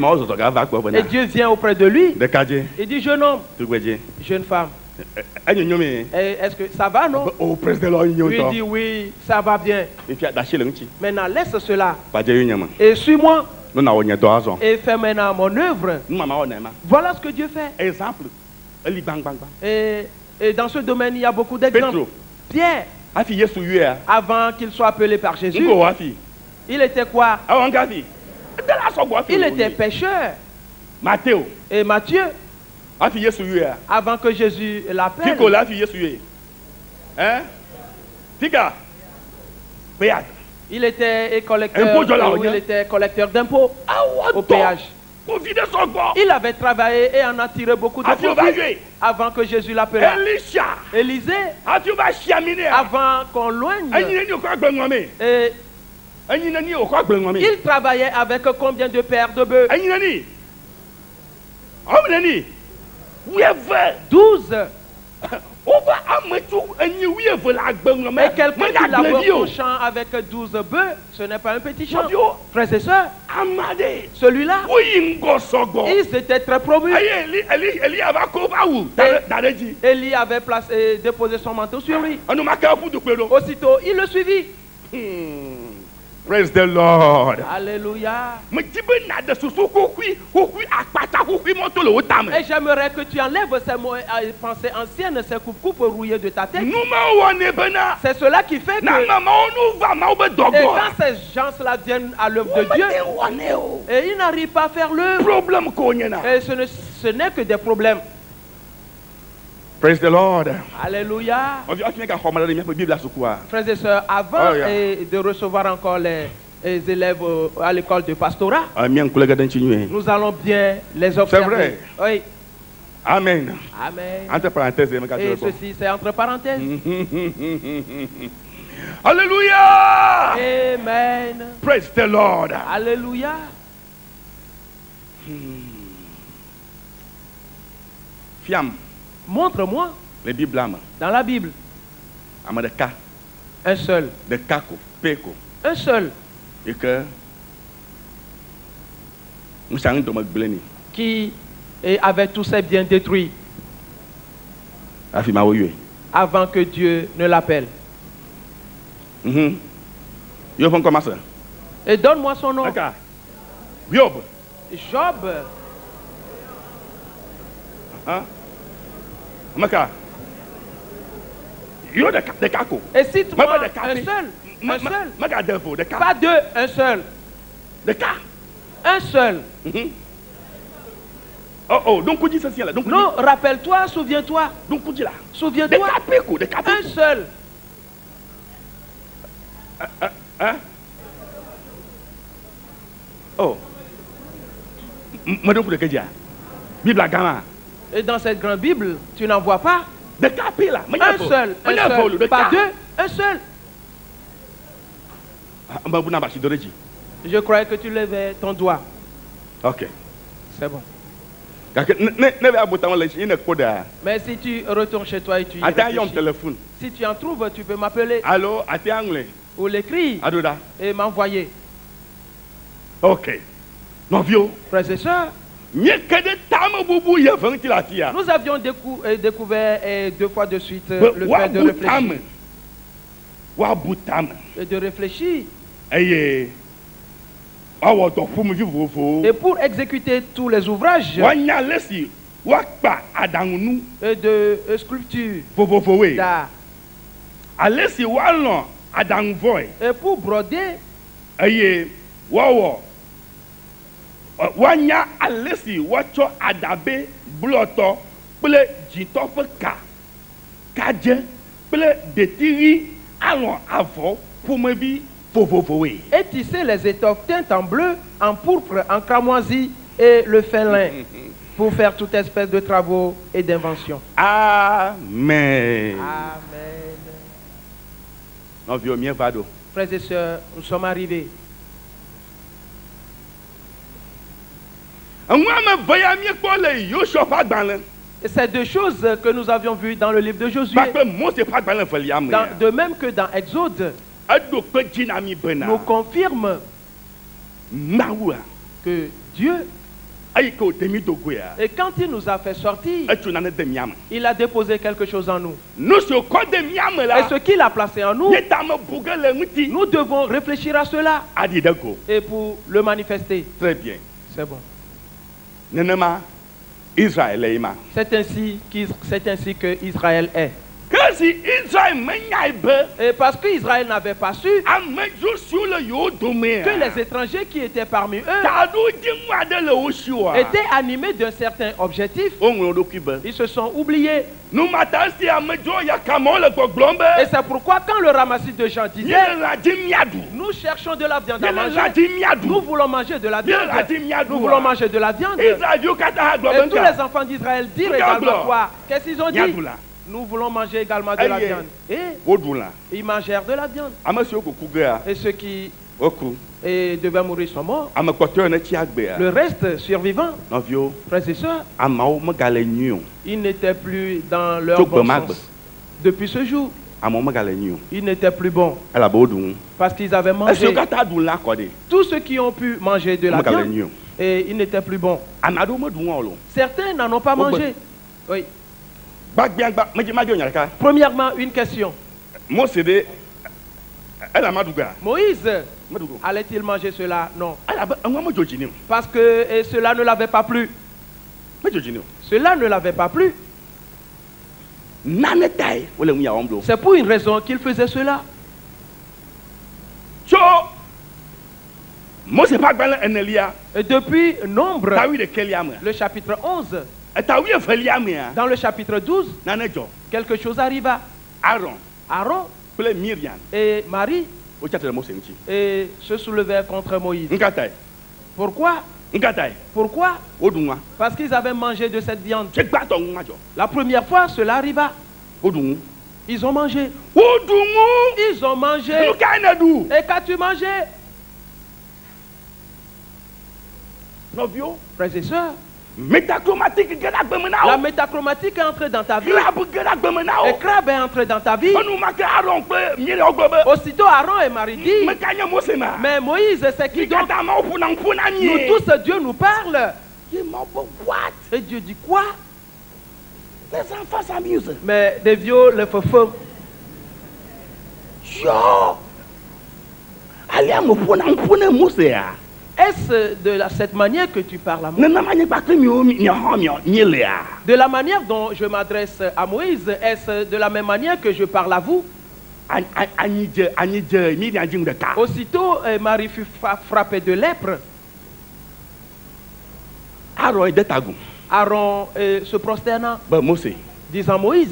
Dieu vient auprès de lui. Il dit jeune homme, jeune femme. Est-ce que ça va, non? Lui dit oui, ça va bien. Maintenant laisse cela et suis-moi. Et fais maintenant mon œuvre. Voilà ce que Dieu fait.
Exemple.
Et dans ce domaine, il y a beaucoup d'exemples. Pierre, avant qu'il soit appelé par Jésus, il était quoi? Il était pécheur. Et Matthieu, avant que Jésus l'appelle, il était collecteur d'impôts au péage. Il avait travaillé et en a tiré beaucoup de profit avant que Jésus l'appelle. Élisée, avant qu'on loigne. Il travaillait avec combien de paires de bœufs? 12. Et quelqu'un qui labore son champ avec 12 bœufs, ce n'est pas un petit champ. Frères et sœurs, celui-là, ils étaient très promus. Élie avait déposé son manteau sur lui. Aussitôt, il le suivit.
Praise the Lord.
Alléluia. Et j'aimerais que tu enlèves ces pensées anciennes, ces coupes rouillées de ta tête. C'est cela qui fait que et quand ces gens-là viennent à l'œuvre de Dieu, et ils n'arrivent pas à faire l'œuvre. Et ce n'est que des problèmes.
Praise the Lord.
Alléluia. Frères et sœurs, avant de recevoir encore les élèves à l'école de pastorat, nous allons bien les observer.
C'est vrai.
Oui.
Amen.
Amen.
Entre parenthèses.
Et ceci, c'est entre parenthèses.
Alléluia.
Amen.
Praise the Lord.
Alléluia.
Fiam.
Montre-moi.
Les Bibles.
Dans la Bible. Un seul. Un seul.
Et que
qui avait tous ses biens détruits avant que Dieu ne l'appelle. Et donne-moi son nom.
Job.
Job. Et cite-moi un seul. Pas deux, un seul. Un seul. Non, rappelle-toi, souviens-toi. Souviens-toi. Un seul. Et dans cette grande Bible, tu n'en vois pas? Un seul. Pas deux, un seul. Je croyais que tu levais ton doigt.
Ok.
C'est bon. Mais si tu retournes chez toi et tu y réfléchis, si tu en trouves, tu peux m'appeler. Ou l'écrire et m'envoyer.
Ok.
Frères et sœurs, nous avions découvert 2 fois de suite le fait de réfléchir. Et de réfléchir. Et pour exécuter tous les ouvrages et de sculpture d'art. Et pour broder.
Wanya alesi wacho adabe bloto ple jito fe kaje ple detiri alon avo pomebi
et tisser les étoffes teintes en bleu, en pourpre, en cramoisi et le fin lin pour faire toute espèce de travaux et d'inventions.
Amen.
Amen.
Amen.
Frères et sœurs, nous sommes arrivés. Et ces deux choses que nous avions vues dans le livre de Josué. De même que dans Exode, nous confirme que Dieu, et quand il nous a fait sortir, il a déposé quelque chose en nous. Et ce qu'il a placé en nous, nous devons réfléchir à cela et pour le manifester.
Très bien.
C'est bon.
C'est ainsi
que Israël est. Et parce qu'Israël n'avait pas su que les étrangers qui étaient parmi eux étaient animés d'un certain objectif, ils se sont oubliés. Et c'est pourquoi quand le ramassis de gens disait nous cherchons de la viande à manger, nous voulons manger de la viande, nous voulons manger de la viande, et tous les enfants d'Israël dirent également quoi? Qu'est-ce qu'ils ont dit? Nous voulons manger également de la viande. Et ils mangèrent de la viande. Et ceux qui devaient mourir sont morts. Le reste survivant, frères et sœurs, ils n'étaient plus dans leur bon sens. Depuis ce jour, ils n'étaient plus bons. Parce qu'ils avaient mangé. Tous ceux qui ont pu manger de la viande, et ils n'étaient plus bons. Certains n'en ont pas mangé. Oui. Premièrement, une question. Moïse, allait-il manger cela? Non. Parce que cela ne l'avait pas plu. Cela ne l'avait pas plu. C'est pour une raison qu'il faisait cela. Et depuis Nombre, le chapitre 11, dans le chapitre 12, quelque chose arriva. Aaron et Marie et se soulevèrent contre Moïse. Pourquoi? Parce qu'ils avaient mangé de cette viande. La première fois, cela arriva. Ils ont mangé. Ils ont mangé. Et qu'as-tu mangé? Frères et sœurs, la métachromatique est entrée dans ta vie. Le crabe est entré dans ta vie. Aussitôt Aaron et Marie disent, mais Moïse, c'est qui donc? Nous tous, Dieu nous parle. Et Dieu dit quoi?
Les enfants s'amusent.
Mais des vieux, les feux. Est-ce de cette manière que tu parles à moi? De la manière dont je m'adresse à Moïse, est-ce de la même manière que je parle à vous? Aussitôt, Marie fut frappée de lèpre. Aaron se prosternant, disant Moïse,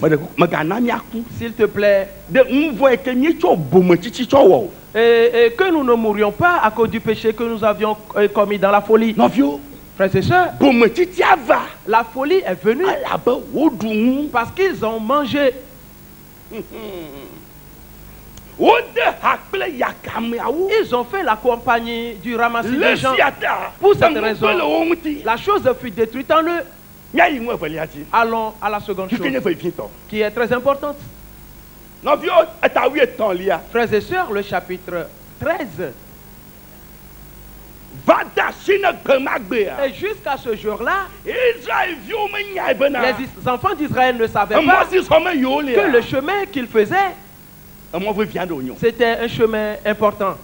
s'il te plaît, et que nous ne mourions pas à cause du péché que nous avions commis dans la folie. Frères et sœurs, la folie est venue parce qu'ils ont mangé. Ils ont fait la compagnie du ramassis des gens. Pour cette raison, la chose fut détruite en eux. Allons à la seconde chose, qui est très importante. Frères et sœurs, le chapitre 13. Et jusqu'à ce jour-là, les enfants d'Israël ne savaient pas que le chemin qu'ils faisaient, c'était un chemin important.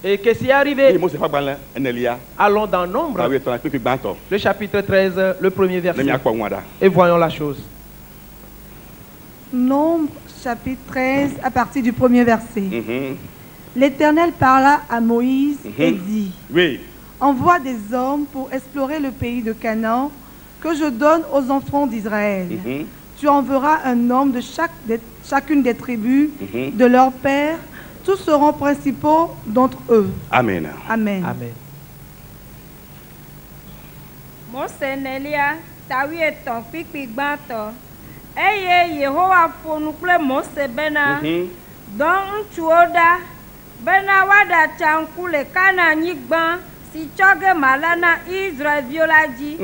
Et qu'est-ce qui est arrivé? Allons dans Nombre, le chapitre 13, le premier verset. Et voyons la chose.
Nombre, chapitre 13, à partir du premier verset. L'Éternel parla à Moïse et dit, envoie des hommes pour explorer le pays de Canaan que je donne aux enfants d'Israël. Tu enverras un homme de chacune des tribus de leur père Tous seront principaux d'entre eux.
Amen.
Amen.
Amen.
Mose nelia tawi eton pipi gbanto. Eye Yehowa fonu kple Mose bena. Don ntsuoda bena wada chanku le kana nyigban si tsoge malana Israel violaji.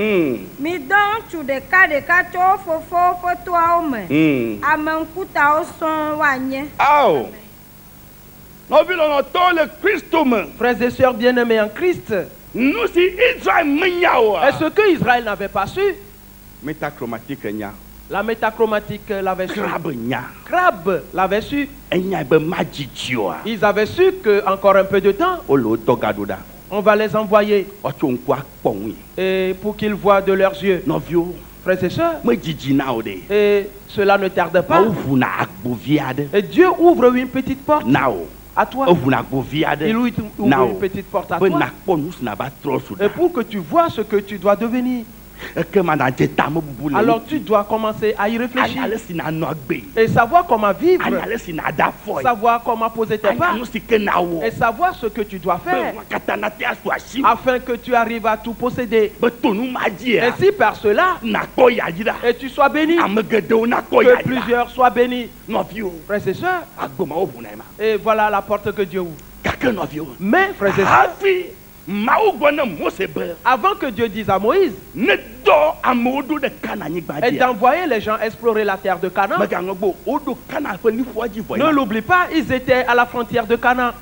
Mi don ntsu deka tso fofo fotoawo me. Ame nkutawo son wanye.
Aw. Nous vivons dans le Christ.
Frères et sœurs bien-aimés en Christ.
Nous si Israël
est ce que Israël n'avait pas su?
Métachromatique nya.
La métachromatique l'avait su.
Crabe nya.
Crabe l'avait su.
Enya be majitio.
Ils avaient su que encore un peu de temps, on va les envoyer. Et pour qu'ils voient de leurs yeux. Frères et sœurs. Et cela ne tarde pas. Et Dieu ouvre une petite porte. À toi. Il ouvre une petite porte à toi. Et pour que tu vois ce que tu dois devenir. Alors tu dois commencer à y réfléchir. Et savoir comment vivre. Savoir comment poser tes pas. Et savoir ce que tu dois faire. Afin que tu arrives à tout posséder. Et si par cela, et tu sois béni. Que plusieurs soient bénis. Frères et sœurs. Et voilà la porte que Dieu ouvre. Mais frères et sœurs, avant que Dieu dise à Moïse et d'envoyer les gens explorer la terre de Canaan, ne l'oublie pas, ils étaient à la frontière de Canaan.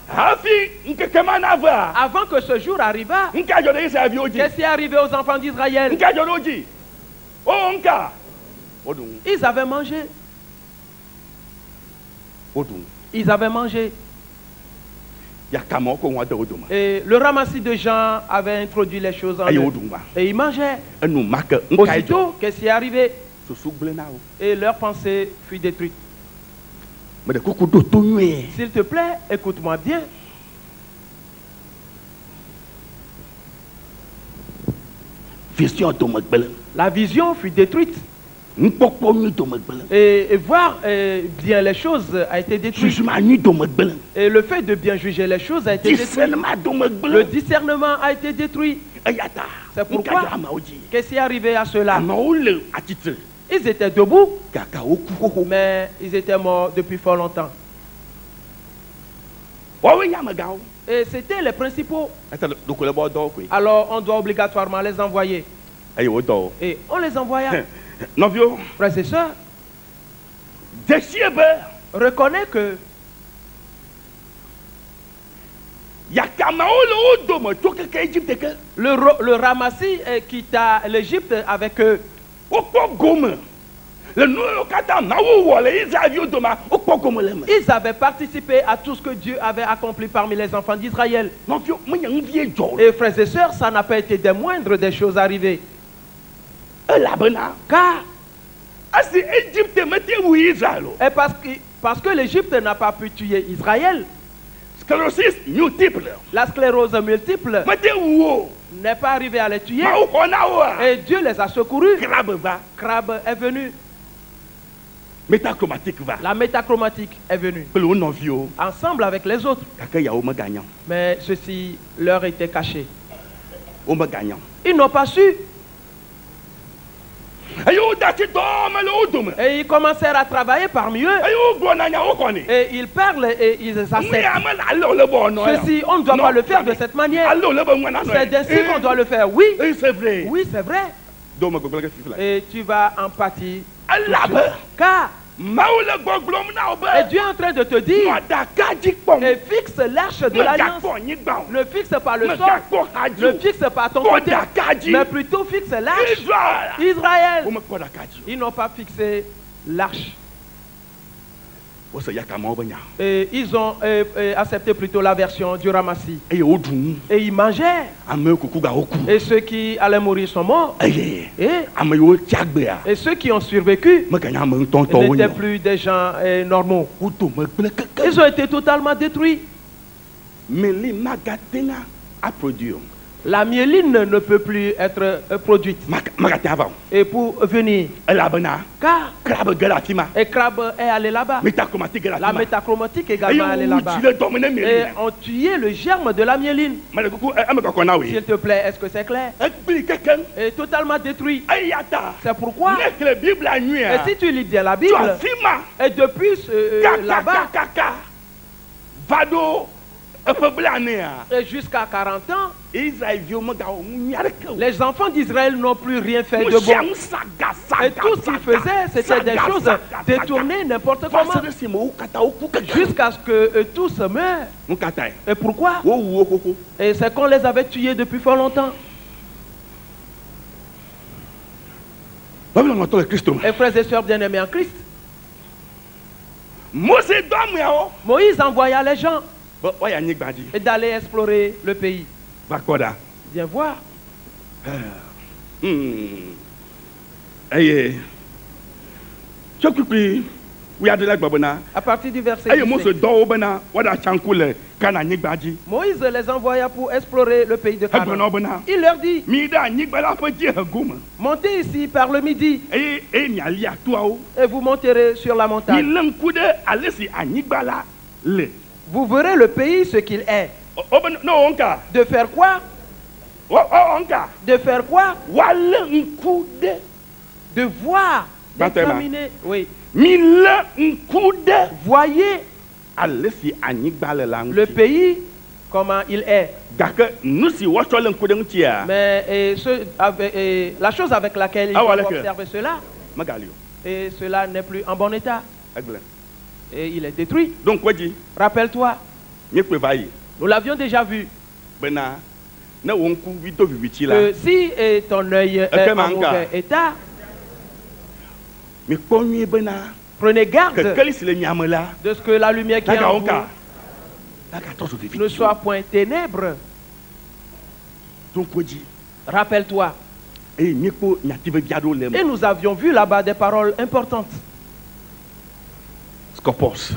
Avant que ce jour arriva, qu'est-ce qui est arrivé aux enfants d'Israël? Ils avaient mangé. Ils avaient mangé. Et le ramassis de gens avait introduit les choses en eux. Et ils mangeaient. Aussitôt, qu'est-ce qui est arrivé? Et leur pensée fut détruite. S'il te plaît, écoute-moi bien. La vision fut détruite. Et voir bien les choses a été détruit. Et le fait de bien juger les choses a été détruit. Le discernement a été détruit. C'est pourquoi, qu'est-ce qui est arrivé à cela? Ils étaient debout, mais ils étaient morts depuis fort longtemps. Et c'était les principaux. Alors on doit obligatoirement les envoyer. Et on les envoya. Frères et sœurs, reconnais que le ramassis quitta l'Égypte avec eux. Ils avaient participé à tout ce que Dieu avait accompli parmi les enfants d'Israël. Et frères et sœurs, ça n'a pas été des moindres des choses arrivées. Car et parce que l'Égypte n'a pas pu tuer Israël, la sclérose multiple n'est pas arrivée à les tuer. Et Dieu les a secourus. Crabe est venu. La métachromatique est venue. Ensemble avec les autres. Mais ceci leur était caché. Ils n'ont pas su. Et ils commencèrent à travailler parmi eux. Et ils parlent et ils acceptent. Ceci, on ne doit pas le faire de cette manière. C'est ainsi qu'on doit le faire. Oui, c'est vrai. Oui, c'est vrai. Et tu vas en pâtir. Car et Dieu est en train de te dire, et fixe l'arche de l'alliance. Ne fixe pas le sol, ne fixe pas ton côté, mais plutôt fixe l'arche. Israël. Ils n'ont pas fixé l'arche. Et ils ont accepté plutôt la version du ramassis. Et ils mangeaient. Et ceux qui allaient mourir sont morts. Et ceux qui ont survécu n'étaient plus des gens normaux. Ils ont été totalement détruits. La myéline ne peut plus être produite. Et pour venir, car et crabe est allé là-bas. La métachromatique également allée là-bas. Et ont tué le germe de la myéline. S'il te plaît, est-ce que c'est clair? Et totalement détruit. C'est pourquoi, et si tu lis bien la Bible, et depuis là-bas, et jusqu'à 40 ans, les enfants d'Israël n'ont plus rien fait de bon. Et tout ce qu'ils faisaient, c'était des choses détournées n'importe comment. Jusqu'à ce que tous meurent. Et pourquoi? Et c'est qu'on les avait tués depuis fort longtemps. Et frères et sœurs bien-aimés en Christ, Moïse envoya les gens et d'aller explorer le pays. Viens voir. À partir du verset 17, Moïse les envoya pour explorer le pays de Canaan. Il leur dit, montez ici par le midi et vous monterez sur la montagne. Vous verrez le pays ce qu'il est. De faire quoi? De faire quoi? De voir, d'examiner. Oui. Voyez le pays, comment il est. Mais la chose avec laquelle il faut observer cela, et cela n'est plus en bon état. Et il est détruit. Donc, rappelle-toi, nous l'avions déjà vu. Que si ton œil est en mauvais état, prenez garde de ce que la lumière qui est en vous ne soit point ténèbres. Rappelle-toi. Et nous avions vu là-bas des paroles importantes. Scopos.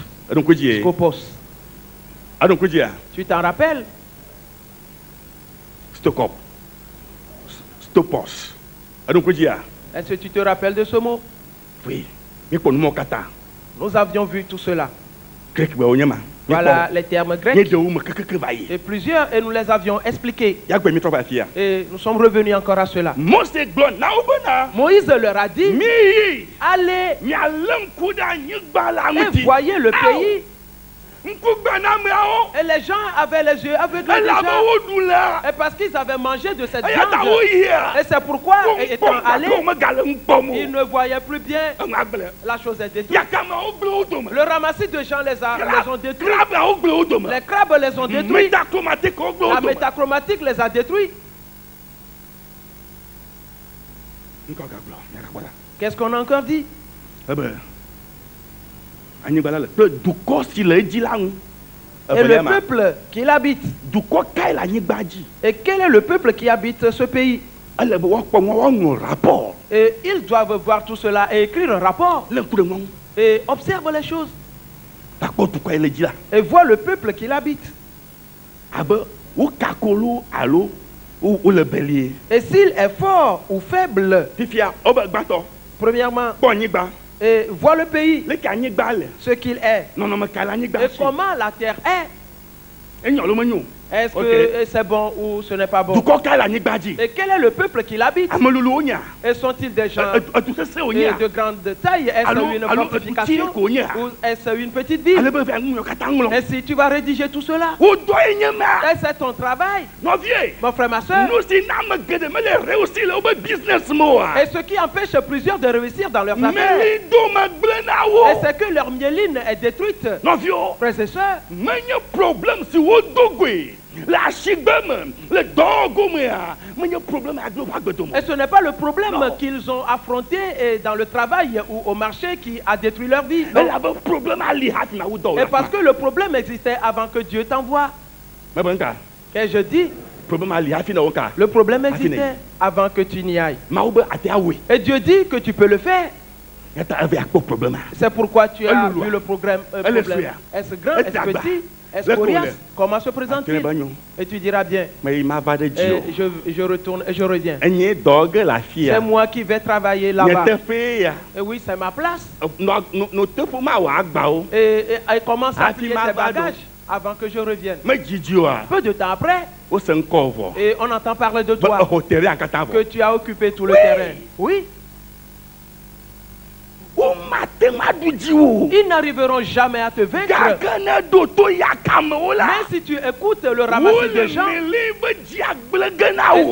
Tu t'en rappelles?
Stopos.
Est-ce que tu te rappelles de ce mot?
Oui.
Nous avions vu tout cela. Voilà les termes grecs. Et plusieurs, et nous les avions expliqués. Et nous sommes revenus encore à cela. Moïse leur a dit, allez et voyez le pays. Et les gens avaient les yeux aveuglés déjà. Et parce qu'ils avaient mangé de cette viande. Et c'est pourquoi, étant allés, ils ne voyaient plus bien. La chose est détruite. Le ramassis de gens les ont détruits. Les crabes les ont détruits. La métachromatique les a détruits. Qu'est-ce qu'on a encore dit?
Et le
peuple qui l'habite. Et quel est le peuple qui habite ce pays? Et ils doivent voir tout cela et écrire un rapport. Et observe les choses. Et voit le peuple qui l'habite. Et s'il est fort ou faible, premièrement, et vois le pays, ce qu'il est, et comment la terre est. Est-ce que c'est bon ou ce n'est pas bon? Et quel est le peuple qui l'habite? Et sont-ils des gens de grande taille? Est-ce une fortification ou est-ce une petite ville? Et si tu vas rédiger tout cela, et c'est ton travail, mon frère, ma soeur. Et ce qui empêche plusieurs de réussir dans leurs affaires, et c'est que leur myéline est détruite. Frères et sœurs, et ce n'est pas le problème qu'ils ont affronté dans le travail ou au marché qui a détruit leur vie. Et parce que le problème existait avant que Dieu t'envoie. Et je dis, le problème existait avant que tu n'y ailles. Et Dieu dit que tu peux le faire. C'est pourquoi tu as vu le problème. Est-ce grand, est-ce petit? Escorias, comment se présente-t-il? Et tu diras bien. Je retourne et je reviens. C'est moi qui vais travailler là-bas. Et oui, c'est ma place. Et commence à plier tes bagages avant que je revienne. Peu de temps après, et on entend parler de toi, que tu as occupé tout le terrain. Oui. Ils n'arriveront jamais à te vaincre. Mais si tu écoutes le ramassis de gens, et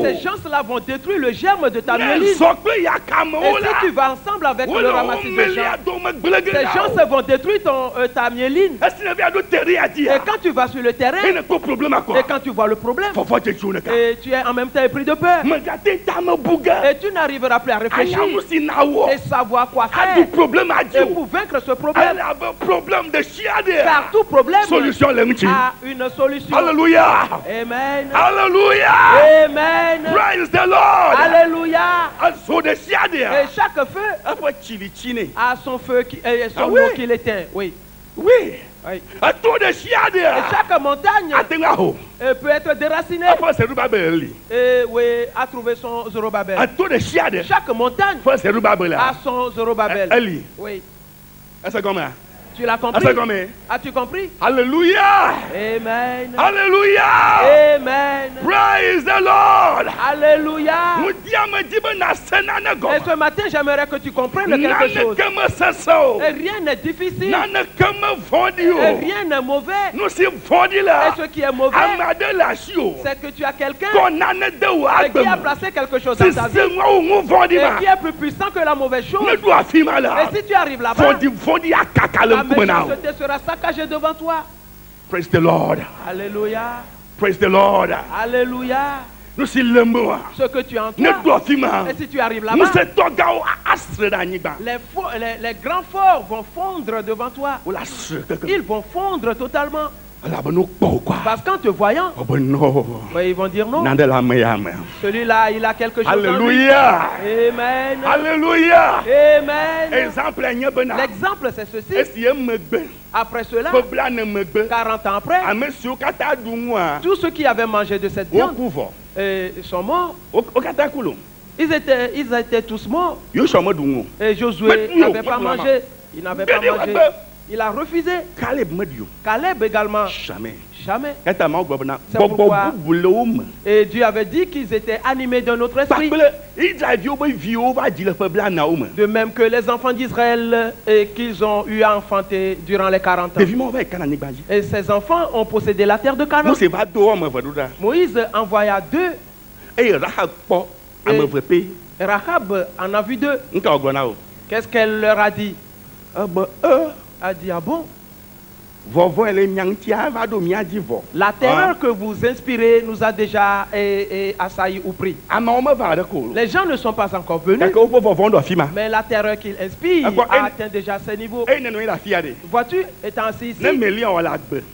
ces gens-là vont détruire le germe de ta myéline. Et si tu vas ensemble avec le ramassis de gens, ces gens vont détruire ta myéline. Et quand tu vas sur le terrain, et quand tu vois le problème, et tu es en même temps épris de peur, et tu n'arriveras plus à réfléchir et savoir quoi faire. Et pour vaincre ce problème, car tout problème a une solution.
Alléluia.
Amen.
Alléluia.
Amen.
Praise the Lord.
Alléluia. Et chaque feu a son feu et son eau qui l'éteint. Oui.
Oui.
Oui.
Et
chaque montagne peut être déracinée. Et oui, a trouvé son Zorobabel. Chaque montagne a son Zorobabel. Oui. Tu l'as compris? As-tu compris?
Alléluia.
Amen.
Alléluia.
Amen.
Praise the Lord.
Alléluia. Et ce matin, j'aimerais que tu comprennes quelque chose. Et rien n'est difficile. Et rien n'est mauvais. Et ce qui est mauvais, c'est que tu as quelqu'un qui a placé quelque chose dans ta vie et qui est plus puissant que la mauvaise chose. Et si tu arrives là-bas, la méchanceté sera saccagée devant toi.
Praise the Lord.
Alléluia.
Praise the Lord.
Alléluia. Ce que tu entends, et si tu arrives là-bas, les grands forts vont fondre devant toi. Ils vont fondre totalement. Parce qu'en te voyant, ils vont dire non. Celui-là, il a quelque chose.
Alléluia.
Amen.
Alléluia.
Amen.
L'exemple,
c'est ceci. Après cela, 40 ans après, tous ceux qui avaient mangé de cette viande sont morts. Ils étaient tous morts. Et Josué n'avait pas mangé. Il n'avait pas mangé. Il a refusé. Caleb également. Jamais. C'est pourquoi. Et Dieu avait dit qu'ils étaient animés d'un autre esprit. De même que les enfants d'Israël qu'ils ont eu à enfanter durant les 40 ans. Et ces enfants ont possédé la terre de Canaan. Moïse envoya 2. Et Rahab en a vu 2. Qu'est-ce qu'elle leur a dit? A dit, ah bon? La terreur que vous inspirez nous a déjà assaillis ou pris. Les gens ne sont pas encore venus, mais la terreur qu'ils inspirent a atteint déjà ce niveau. Vois-tu, étant assis ici,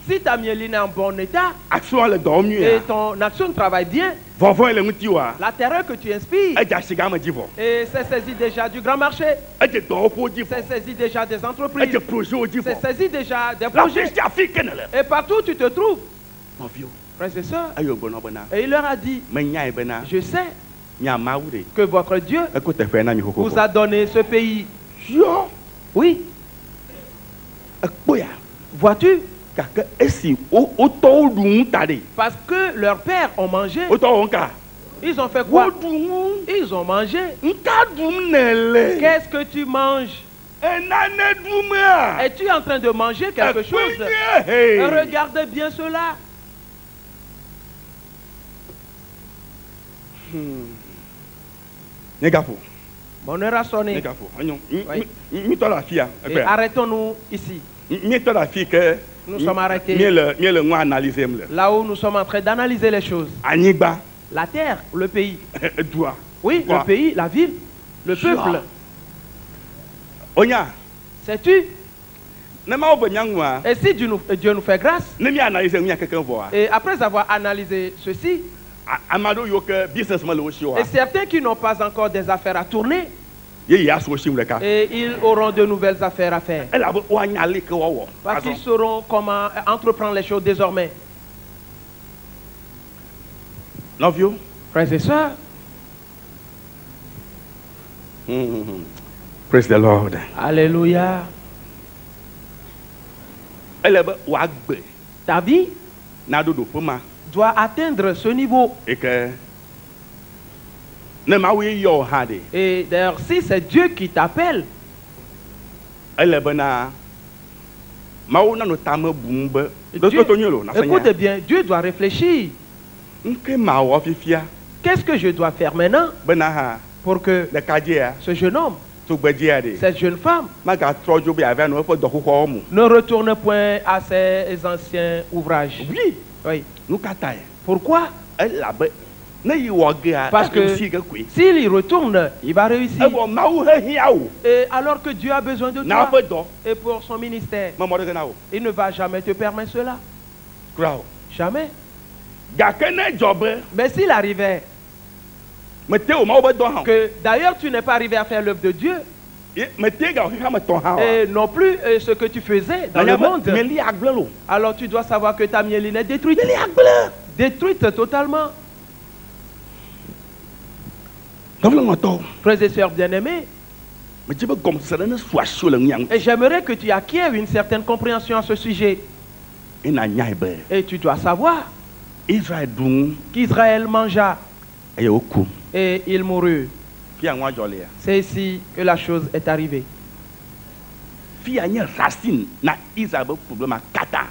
si ta myéline est en bon état et ton action travaille bien, la terreur que tu inspires et c'est saisi déjà du grand marché, c'est saisi déjà des entreprises, c'est saisi déjà des projets. Et partout où tu te trouves, frères et sœurs, et il leur a dit, je sais que votre Dieu vous a donné ce pays. Oui. Vois-tu? Parce que leurs pères ont mangé. Ils ont fait quoi? Ils ont mangé. Qu'est-ce que tu manges? Es-tu en train de manger quelque chose? Regarde bien cela. Mon heure a sonné. Oui. Et arrêtons-nous ici. Nous sommes arrêtés là où nous sommes en train d'analyser les choses. La terre, le pays. Oui, le pays, la ville, le peuple. Sais-tu? Et si Dieu nous fait grâce, et après avoir analysé ceci, et certains qui n'ont pas encore des affaires à tourner, Et ils auront de nouvelles affaires à faire. Parce qu'ils sauront comment entreprendre les choses désormais. Frères et sœurs.
Praise the Lord.
Alléluia. Ta vie doit atteindre ce niveau. Et d'ailleurs, si c'est Dieu qui t'appelle, écoutez bien, Dieu doit réfléchir. Qu'est-ce que je dois faire maintenant pour que ce jeune homme, cette jeune femme, ne retourne point à ses anciens ouvrages? Oui. Pourquoi? Parce que s'il y retourne, il va réussir. Et alors que Dieu a besoin de toi et pour son ministère, il ne va jamais te permettre cela. Jamais. Mais s'il arrivait que d'ailleurs tu n'es pas arrivé à faire l'œuvre de Dieu, et non plus ce que tu faisais dans le monde, alors tu dois savoir que ta myéline est détruite. Détruite totalement. Frères et sœurs bien-aimés, et j'aimerais que tu acquières une certaine compréhension à ce sujet. Et tu dois savoir qu'Israël mangea et il mourut. C'est ici que la chose est arrivée.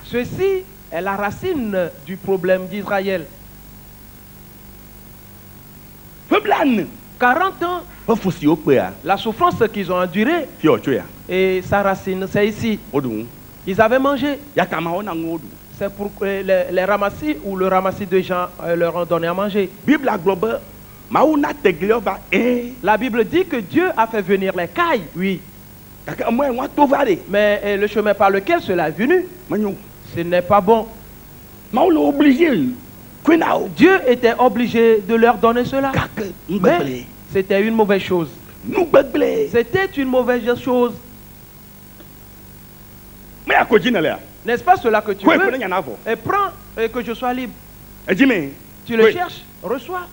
Ceci est la racine du problème d'Israël. 40 ans, la souffrance qu'ils ont endurée, et sa racine, c'est ici. Ils avaient mangé. C'est pour que les ramassis ou le ramassis de gens leur ont donné à manger. La Bible dit que Dieu a fait venir les cailles, oui. Mais le chemin par lequel cela est venu, ce n'est pas bon. Dieu était obligé de leur donner cela. Mais c'était une mauvaise chose. C'était une mauvaise chose. N'est-ce pas cela que tu veux? Et prends et que je sois libre. Tu le cherches, reçois.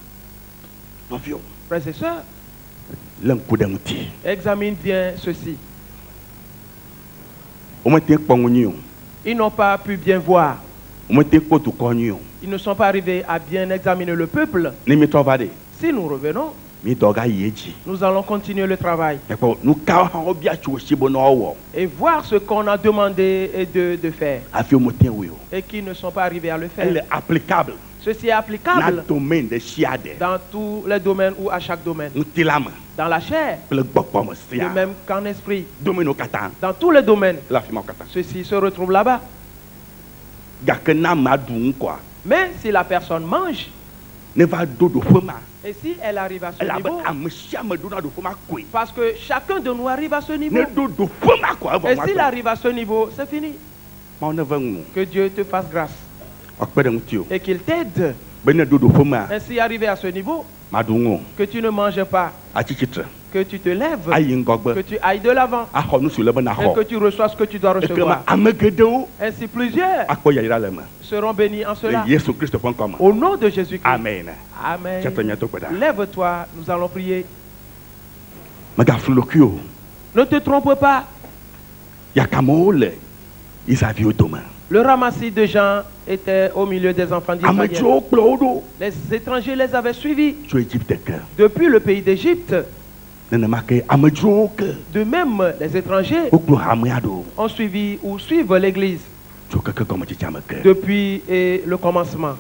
Frères et sœurs, examine bien ceci. Ils n'ont pas pu bien voir. Ils ne sont pas arrivés à bien examiner le peuple. Si nous revenons, nous allons continuer le travail et voir ce qu'on a demandé de faire et qui ne sont pas arrivés à le faire. Ceci est applicable dans tous les domaines ou à chaque domaine. Dans la chair, de même qu'en esprit. Dans tous les domaines, ceci se retrouve là-bas. Mais si la personne mange, et si elle arrive à ce niveau, parce que chacun de nous arrive à ce niveau, et s'il arrive à ce niveau, c'est fini. Que Dieu te fasse grâce et qu'il t'aide. Ainsi arrivé à ce niveau, que tu ne manges pas, que tu te lèves, que tu ailles de l'avant et que tu reçois ce que tu dois recevoir. Ainsi plusieurs seront bénis en cela. Au nom de Jésus-Christ. Amen. Amen. Lève-toi, nous allons prier. Ne te trompe pas. Le ramassis de gens était au milieu des enfants d'Israël. Les étrangers les avaient suivis depuis le pays d'Égypte. De même, les étrangers ont suivi ou suivent l'Église depuis le commencement.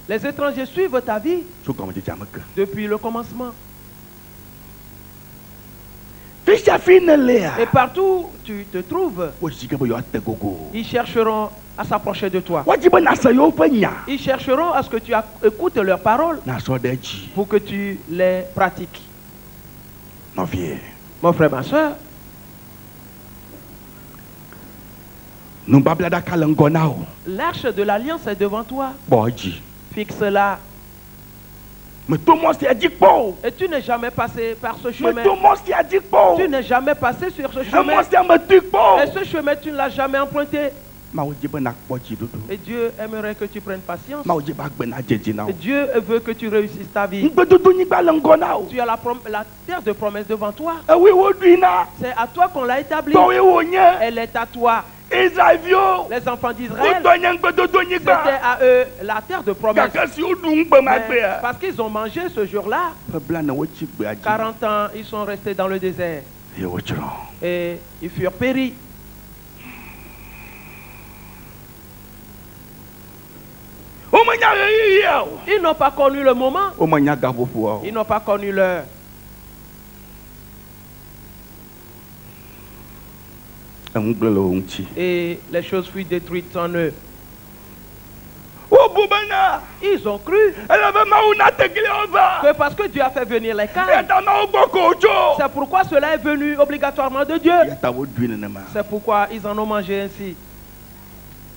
Les étrangers suivent ta vie depuis le commencement. Et partout où tu te trouves, ils chercheront à s'approcher de toi. Ils chercheront à ce que tu écoutes leurs paroles pour que tu les pratiques. Mon frère, ma soeur, l'arche de l'alliance est devant toi. Fixe-la. Et tu n'es jamais passé par ce chemin. Tu n'es jamais passé sur ce chemin. Et ce chemin, tu ne l'as jamais emprunté. Et Dieu aimerait que tu prennes patience. Et Dieu veut que tu réussisses ta vie. Tu as la terre de promesse devant toi. C'est à toi qu'on l'a établie. Elle est à toi. Les enfants d'Israël, c'était à eux la terre de promesse. Mais parce qu'ils ont mangé ce jour-là, 40 ans, ils sont restés dans le désert. Et ils furent péris. Ils n'ont pas connu le moment. Ils n'ont pas connu l'heure. Et les choses furent détruites en eux. Ils ont cru que parce que Dieu a fait venir les cailles, c'est pourquoi cela est venu obligatoirement de Dieu. C'est pourquoi ils en ont mangé ainsi.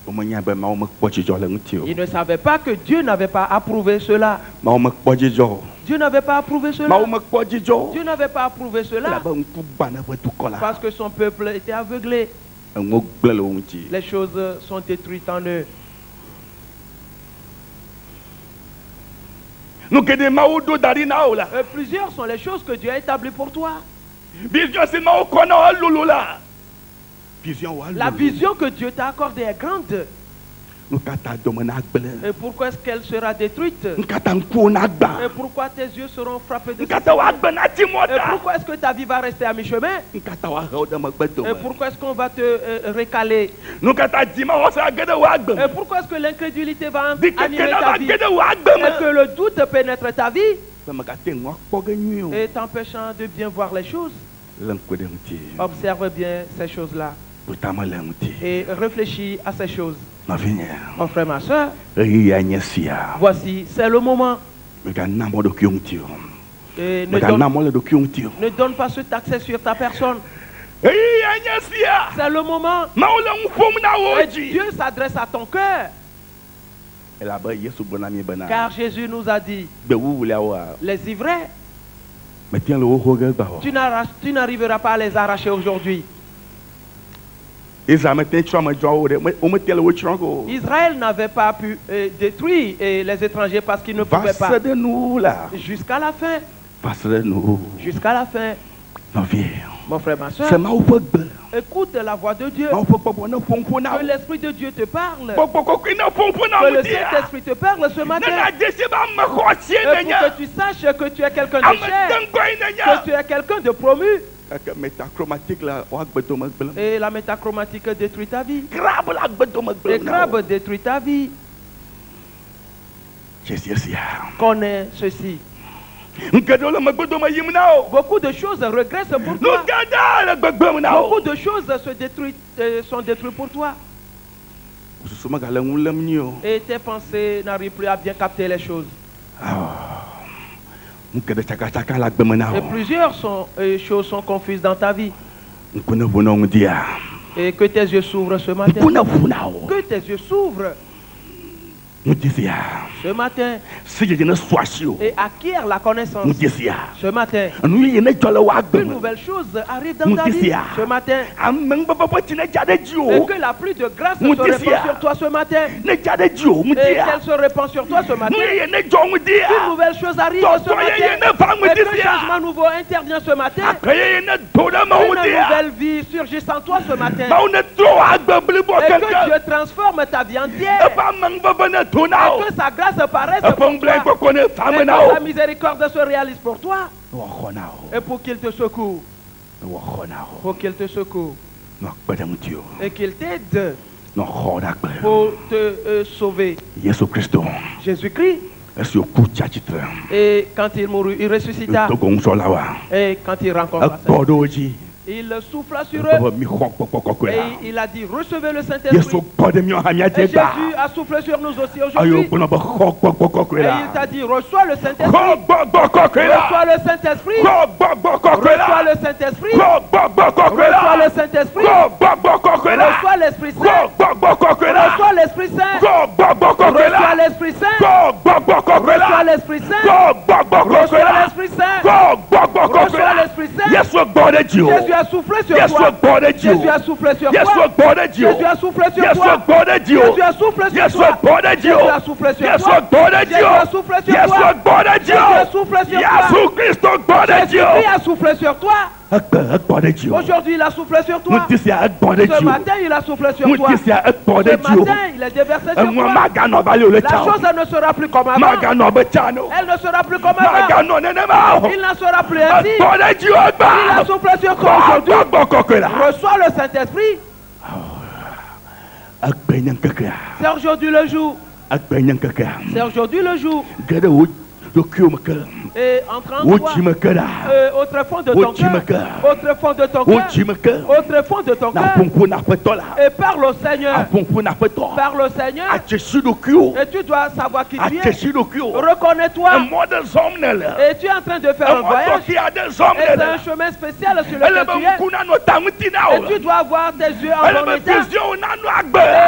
Ils ne savaient pas que Dieu n'avait pas approuvé cela. Dieu n'avait pas approuvé cela. Dieu n'avait pas approuvé cela parce que son peuple était aveuglé. Les choses sont détruites en eux. Plusieurs sont les choses que Dieu a établies pour toi. La vision que Dieu t'a accordée est grande. Et pourquoi est-ce qu'elle sera détruite? Et pourquoi tes yeux seront frappés de et pourquoi est-ce que ta vie va rester à mi-chemin? Et pourquoi est-ce qu'on va te récaler? Et pourquoi est-ce que l'incrédulité va animer ta vie? Et que le doute pénètre ta vie et t'empêchant de bien voir les choses? Observe bien ces choses-là et réfléchis à ces choses. Mon frère, ma soeur, voici, c'est le moment. Et ne donne pas cet accès sur ta personne. C'est le moment. Et Dieu s'adresse à ton cœur. Car Jésus nous a dit, les ivraies, tu n'arriveras pas à les arracher aujourd'hui. Israël n'avait pas pu détruire les étrangers parce qu'ils ne pouvaient pas. Jusqu'à la fin. Jusqu'à la fin. Mon frère, ma soeur, écoute la voix de Dieu. Que l'Esprit de Dieu te parle. Que le Saint-Esprit te parle ce matin. Et pour que tu saches que tu es quelqu'un de cher. Que tu es quelqu'un de promu. Et la métachromatique détruit ta vie. Les crabes détruit ta vie. Connais ceci. Beaucoup de choses regressent pour toi. Beaucoup de choses sont détruites pour toi. Et tes pensées n'arrivent plus à bien capter les choses. Et plusieurs choses sont confuses dans ta vie. Et que tes yeux s'ouvrent ce matin. Que tes yeux s'ouvrent ce matin. Et acquiert la connaissance ce matin. Une nouvelle chose arrive dans ta vie ce matin. Et que la pluie de grâce se répand sur toi ce matin. Et qu'elle se répand sur toi ce matin. Une nouvelle chose arrive ce matin. Et qu'un changement nouveau intervient ce matin. Une nouvelle vie surgit en toi ce matin. Et que Dieu transforme ta vie entière. Et que sa grâce paraisse pour toi. Et que sa miséricorde se réalise pour toi. Et pour qu'il te secoue. Pour qu'il te secoue. Et qu'il t'aide pour te sauver. Jésus-Christ. Et quand il mourut, il ressuscita. Et quand il rencontra Il souffla sur eux et il a dit recevez le Saint-Esprit. Et Jésus a soufflé sur nous aussi aujourd'hui. Et il t'a dit reçois le Saint-Esprit. Reçois le Saint-Esprit. Reçois le Saint-Esprit. Reçois le Saint-Esprit. Reçois l'Esprit Saint. Reçois l'Esprit Saint. Reçois l'Esprit Saint. Reçois l'Esprit Saint. Reçois l'Esprit Saint. Reçois l'Esprit Saint. Jésus a soufflé sur toi. Jésus a soufflé sur toi. Jésus a soufflé sur toi. Jésus a soufflé sur toi. Jésus a soufflé sur toi. Jésus a soufflé sur toi. Jésus a soufflé sur toi. Jésus a soufflé sur toi. Aujourd'hui, il a soufflé sur toi. Ce matin, il a soufflé sur toi. Ce matin, il est déversé sur toi. La chose ne sera plus comme avant. Elle ne sera plus comme avant. Il n'en sera plus ainsi. Il a soufflé sur toi aujourd'hui. Reçois le Saint-Esprit. C'est aujourd'hui le jour. C'est aujourd'hui le jour. Et entre en toi, au tréfonds de ton cœur, au tréfonds de ton cœur, au tréfonds de ton cœur, et parle au Seigneur, parle au Seigneur, et tu dois savoir qui tu es, reconnais-toi, et tu es en train de faire un voyage, et c'est un chemin spécial sur lequel tu es, et tu dois avoir tes yeux en bon état,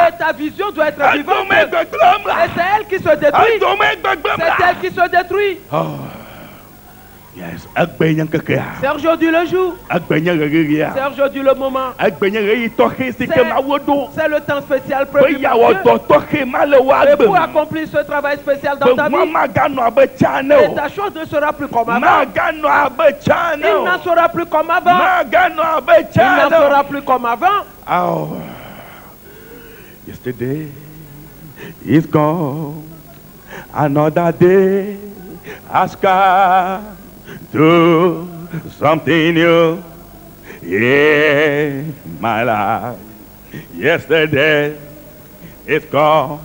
et ta vision doit être vivante, et c'est elle qui se détruit, c'est elle qui se détruit.
Yes.
C'est aujourd'hui le jour. C'est aujourd'hui le moment. C'est le temps spécial prévu par Dieu. Et pour accomplir ce travail spécial dans ta vie, et ta chose ne sera plus comme avant. Il n'en sera plus comme avant. Il n'en sera plus comme avant.
Oh. Yesterday is gone. Another day has come. Do something new in my life. Yesterday is gone.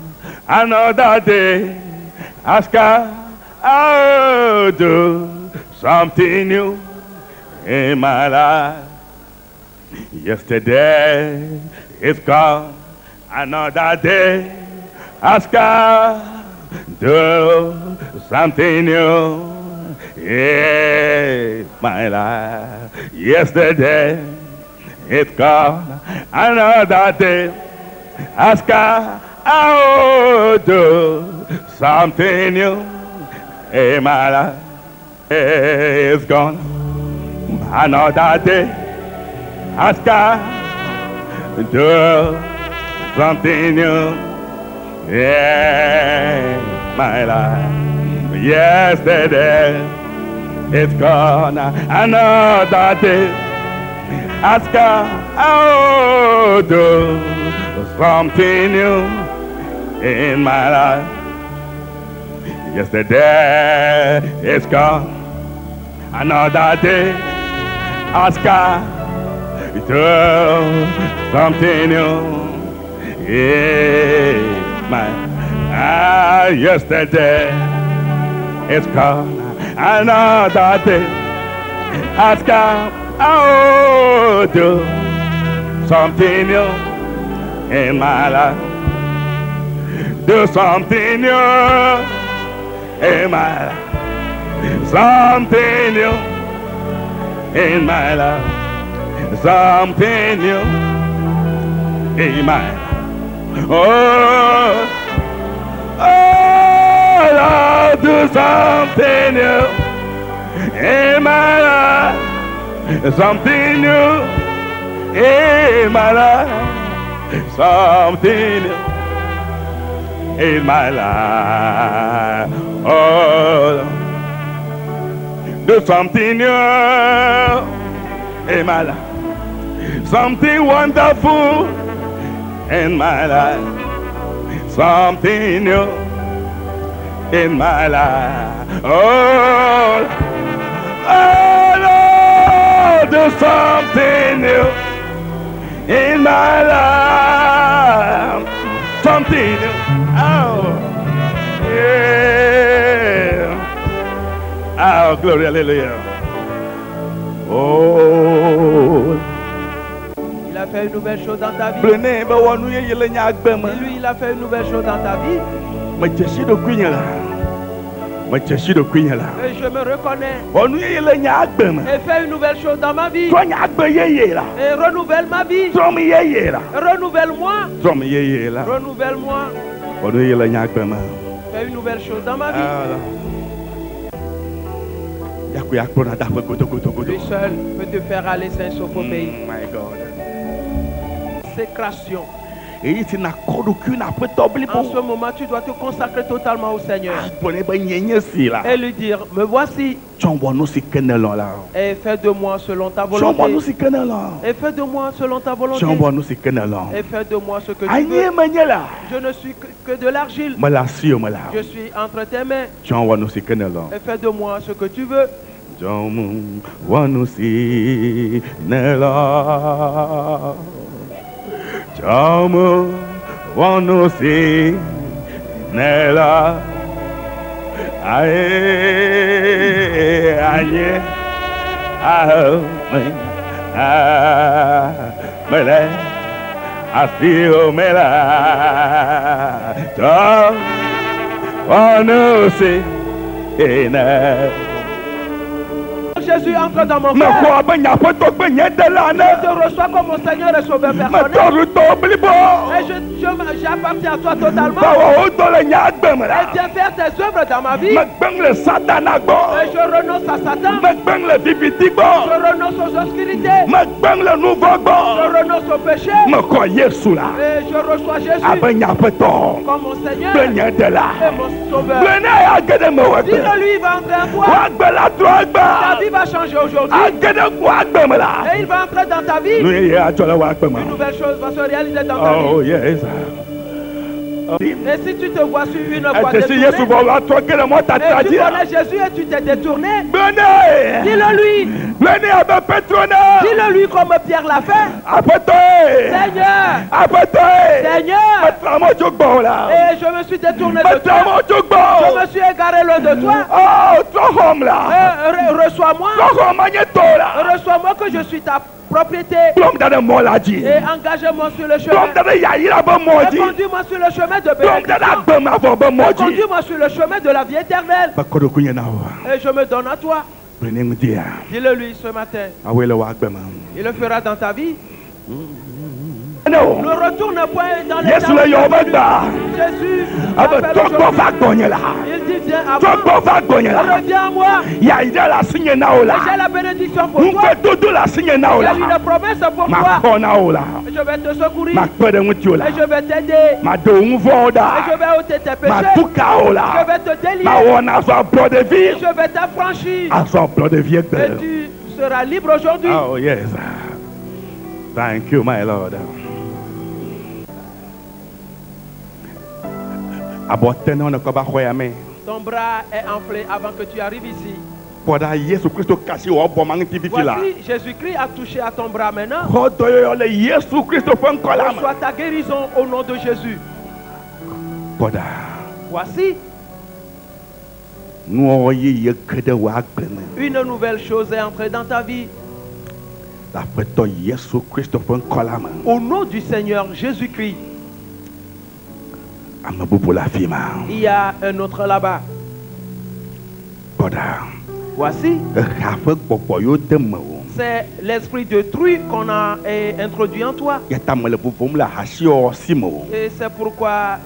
Another day has come. I'll do something new in my life. Yesterday is gone. Another day has come. Do something new in my life. Yesterday it's gone. Another day has come. I'll do something new in my life. It's gone. Another day has come. Do something new in my life. Yesterday it's gone. Another day has come. I'll do something new in my life. Yesterday it's gone. Another day has come. Do something new in my life. Yesterday it's gone. Another day has come. I'll do something new in my life. Do something new in my life. Something new in my life. Something new in my life. Oh, I'll do something new in my life. Something new in my life. Something new in my life. Oh, do something new in my life. Something wonderful in my life. Something new in my life. Oh, Lord, do something new in my life. Something new. Oh, yeah. Oh, glory, hallelujah. Oh.
fait une nouvelle chose dans ta vie. Et lui, il a fait une nouvelle chose dans ta vie. Et je me reconnais. Et fais une nouvelle chose dans ma vie. Et renouvelle ma vie. Renouvelle-moi. Renouvelle-moi. Fais une nouvelle chose dans ma vie. Lui seul peut te faire aller Saint-Sophoméi. Sécration. En ce moment, tu dois te consacrer totalement au Seigneur. Et lui dire, me voici. Et fais de moi selon ta volonté. Et fais de moi selon ta volonté. Et fais de moi ce que tu veux. Je ne suis que de l'argile. Je suis entre tes mains. Et fais de moi ce que tu veux.
Jamu wanusi nela aye aye mele asio mela jamu wanusi nela.
Jésus entre dans mon cœur. Je te reçois comme mon Seigneur et Sauveur personnel. Et j'appartiens à toi totalement. Et viens faire tes œuvres dans ma vie. Et je renonce à Satan. Je renonce aux obscurités. Je renonce au péché. Et je reçois Jésus comme mon Seigneur et mon Sauveur. Dis-le-lui, il va entrer en toi. Ta vie va changer aujourd'hui. Et il va entrer dans ta vie. Une nouvelle chose va se réaliser dans ta vie.
Yes.
Et si tu te vois sur une voie détournée, et tu connais Jésus et tu t'es détourné, dis-le-lui. Dis-le-lui comme Pierre l'a fait. Seigneur, et je me suis détourné de toi. Je me suis égaré loin de toi. Reçois-moi. Reçois-moi que je suis ta propriété. Et engage-moi sur le chemin. Et conduis-moi sur le chemin de bénédiction. Et conduis-moi sur le chemin de la vie éternelle. Et je me donne à toi. Dis-le lui ce matin. Il le fera dans ta vie. Ne retourne point dans les temps. Jésus appelle aujourd'hui. Il dit viens à moi. Reviens à moi. Et j'ai la bénédiction pour toi. J'ai une promesse pour toi. Et je vais te secourir. Et je vais t'aider. Et je vais ôter tes péchés. Je vais te délivrer. Et je vais t'affranchir. Et tu seras libre aujourd'hui.
Oh yes. Thank you, my Lord.
Ton bras est enflé avant que tu arrives ici. Voici, Jésus-Christ a touché à ton bras maintenant. Reçois ta guérison au nom de Jésus. Voici. Une nouvelle chose est entrée dans ta vie. Au nom du Seigneur Jésus-Christ. Il y a un autre là-bas. Voici. C'est l'esprit de truie qu'on a introduit en toi. Et c'est pourquoi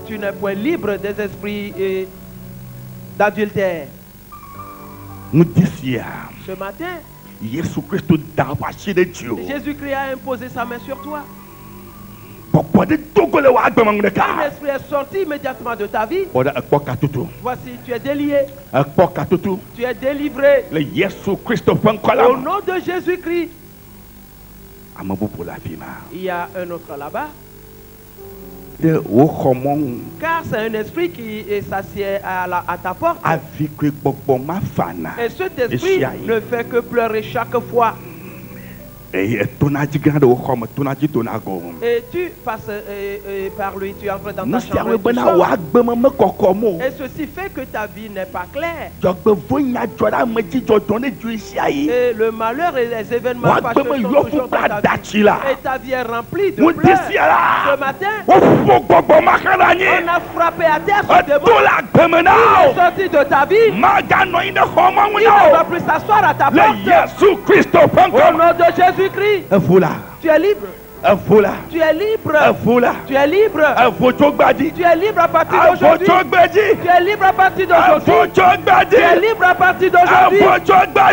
tu n'es point libre des esprits d'adultère. Ce matin, Jésus-Christ a imposé sa main sur toi. Un esprit est sorti immédiatement de ta vie. Voici, tu es délié. Tu es délivré. Au nom de Jésus-Christ. Il y a un autre là-bas. Car c'est un esprit qui s'assied à ta porte. Et cet esprit ne fait que pleurer chaque fois. Et
tu passes par lui, tu entres dans ta chambre. Et ceci fait que ta vie n'est pas claire. Et le malheur et les événements fâcheux sont toujours dans ta vie. Et ta vie est remplie de pleurs. Ce matin, on a frappé à terre ce démon. Il est sorti de ta vie. Il ne va plus s'asseoir à ta porte. Au nom de Jésus-Christ, tu es libre. Tu es libre. Tu es libre. Tu es libre à partir d'aujourd'hui. Tu es libre à partir d'aujourd'hui. Tu es libre à partir d'aujourd'hui.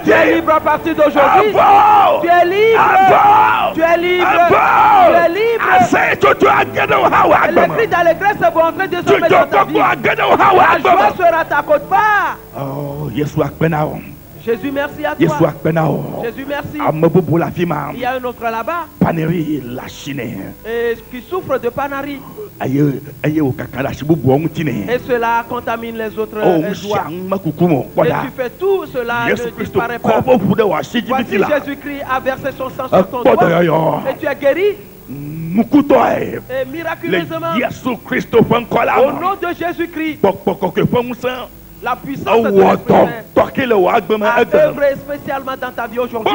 Tu es libre à partir d'aujourd'hui. Tu es libre. Tu es libre. Tu es libre. Les cris d'allégresse vont entrer désormais dans ta vie. La joie sera ta côte-part.
Oh,
Jésus, merci à toi. Jésus, merci. Il y a un autre là-bas qui souffre de panarie. Et cela contamine les autres joies. Et tu fais tout cela ne disparaît pas. Voici Jésus-Christ a versé son sang sur ton doigt et tu es guéri. Et miraculeusement, au nom de Jésus-Christ, la puissance de l'Esprit Saint a œuvré spécialement dans ta vie aujourd'hui.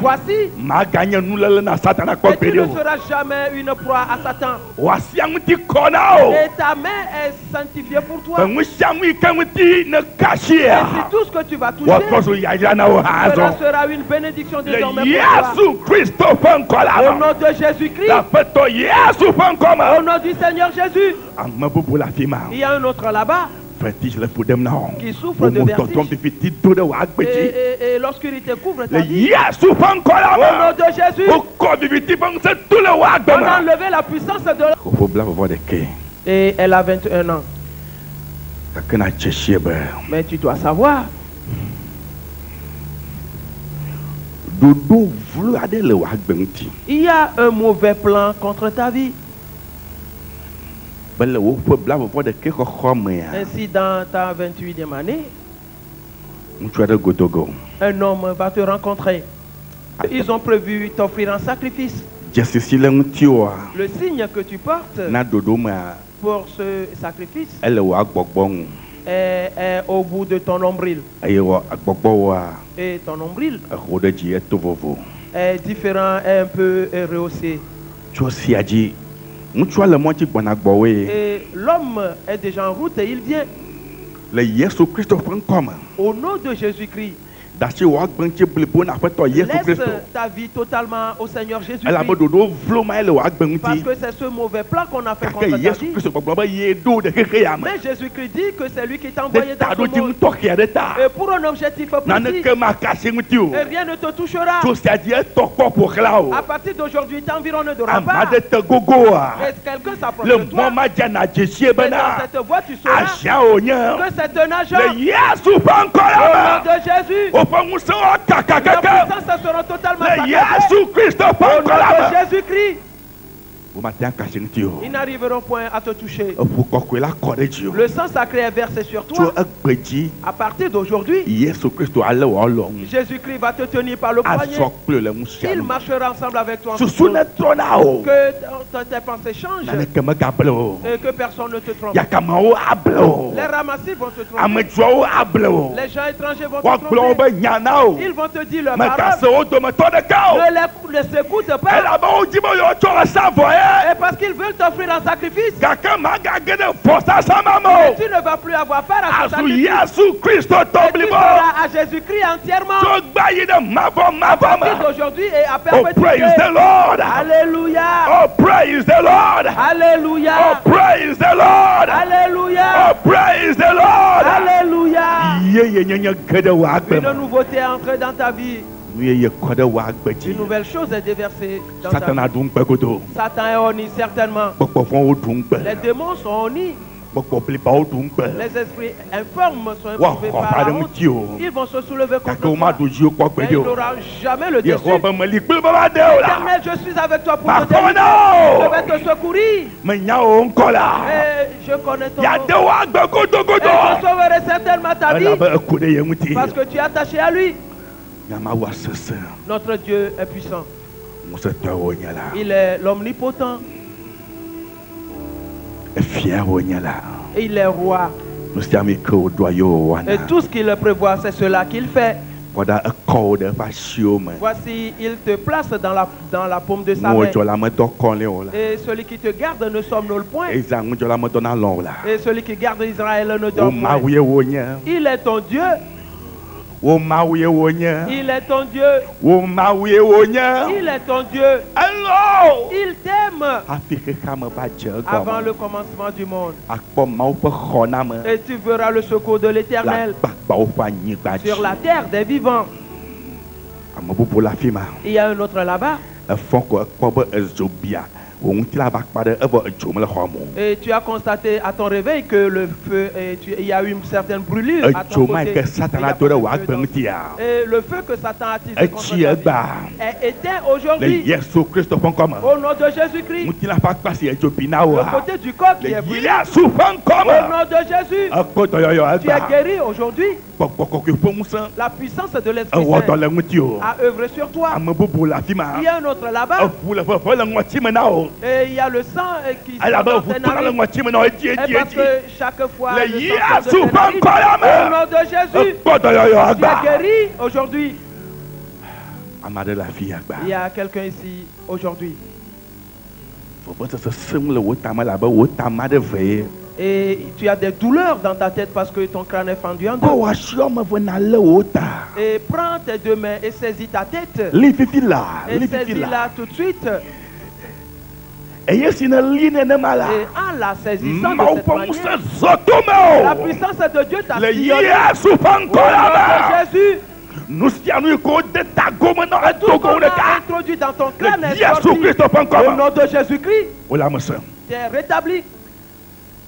Voici, et tu ne seras jamais une proie à Satan. Et ta main est sanctifiée pour toi. Et si tout ce que tu vas toucher sera une bénédiction désormais pour toi. Au nom de Jésus-Christ, au nom du Seigneur Jésus, il y a un autre là-bas qui souffre de vertige et l'obscurité couvre ta vie. Au nom de Jésus, on a enlevé la puissance de et elle a 21 ans. Mais tu dois savoir, il y a un mauvais plan contre ta vie. Ainsi, dans ta 28e année, un homme va te rencontrer. Ils ont prévu t'offrir un sacrifice. Le signe que tu portes pour ce sacrifice est au bout de ton nombril. Et ton nombril est différent, est un peu rehaussé. Et l'homme est déjà en route et il vient. Au nom de Jésus-Christ, laisse ta vie totalement au Seigneur Jésus-Christ. Parce que c'est ce mauvais plan qu'on a fait contre ta vie. Mais Jésus-Christ dit que c'est lui qui t'a envoyé dans ce monde. Et pour un objectif précis, et rien ne te touchera. À partir d'aujourd'hui, t'environne de repas. Et quelqu'un s'approche de toi. Et dans cette voie, tu sauras que c'est un agent. Au nom de Jésus, la puissance sera totalement saccagée. Au nom de Jésus-Christ, ils n'arriveront point à te toucher. Le sang sacré est versé sur toi. À partir d'aujourd'hui, Jésus-Christ va te tenir par le poignet. Il marchera ensemble avec toi. Que tes pensées changent et que personne ne te trompe. Les ramassis vont te tromper. Les gens étrangers vont te tromper. Ils vont te dire leur parole. Ne les écoute pas. Et parce qu'ils veulent t'offrir un sacrifice, et tu ne vas plus avoir peur à ce sacrifice. Et tu seras à Jésus-Christ entièrement. À partir d'aujourd'hui et à perpétuité. Alléluia.
Oh, praise the Lord.
Alléluia.
Oh, praise the Lord.
Alléluia.
Oh, praise the Lord.
Alléluia. Une nouveauté est entrée dans ta vie. Une nouvelle chose est déversée dans ta vie. Satan est honni certainement. Les démons sont honnis. Les esprits informes sont éprouvés par la honte. Ils vont se soulever contre toi. Mais il n'aura jamais le dessus. Éternel, je suis avec toi pour te délivrer. Je vais te secourir. Et je connais ton nom. Et je sauverai certainement ta vie. Parce que tu es attaché à lui. Notre Dieu est puissant. Il est l'omnipotent. Et il est roi. Et tout ce qu'il prévoit, c'est cela qu'il fait. Voici, il te place dans la paume de sa main. Et celui qui te garde ne somnole point. Et celui qui garde Israël ne dort point. Il est ton Dieu. Il est ton Dieu. Il est ton Dieu. Il t'aime avant le commencement du monde. Et tu verras le secours de l'Éternel sur la terre des vivants. Il y a un autre là-bas. Et tu as constaté à ton réveil que le feu, il y a eu une certaine brûlure à ton côté. Et le feu que Satan a attisé contre ta vie est éteint aujourd'hui. Au nom de Jésus-Christ. Le côté du corps qui est brûlé. Au nom de Jésus. Tu es guéri aujourd'hui. La puissance de l'Esprit Saint a œuvré sur toi. Il y a un autre là-bas. Et il y a le sang qui sort dans tes narines. Et parce que chaque fois le sang sort de tes narines, au nom de Jésus, tu es guéri aujourd'hui. Il y a quelqu'un ici aujourd'hui. Et tu as des douleurs dans ta tête parce que ton crâne est fendu en deux. Et prends tes deux mains et saisis ta tête. Et saisis-la tout de suite. Et en la saisissant de cette manière, la puissance de Dieu t'a sillonné. Au nom de Jésus. Tout qu'on a introduit dans ton crâne est sorti. Au nom de Jésus-Christ, tu es rétabli.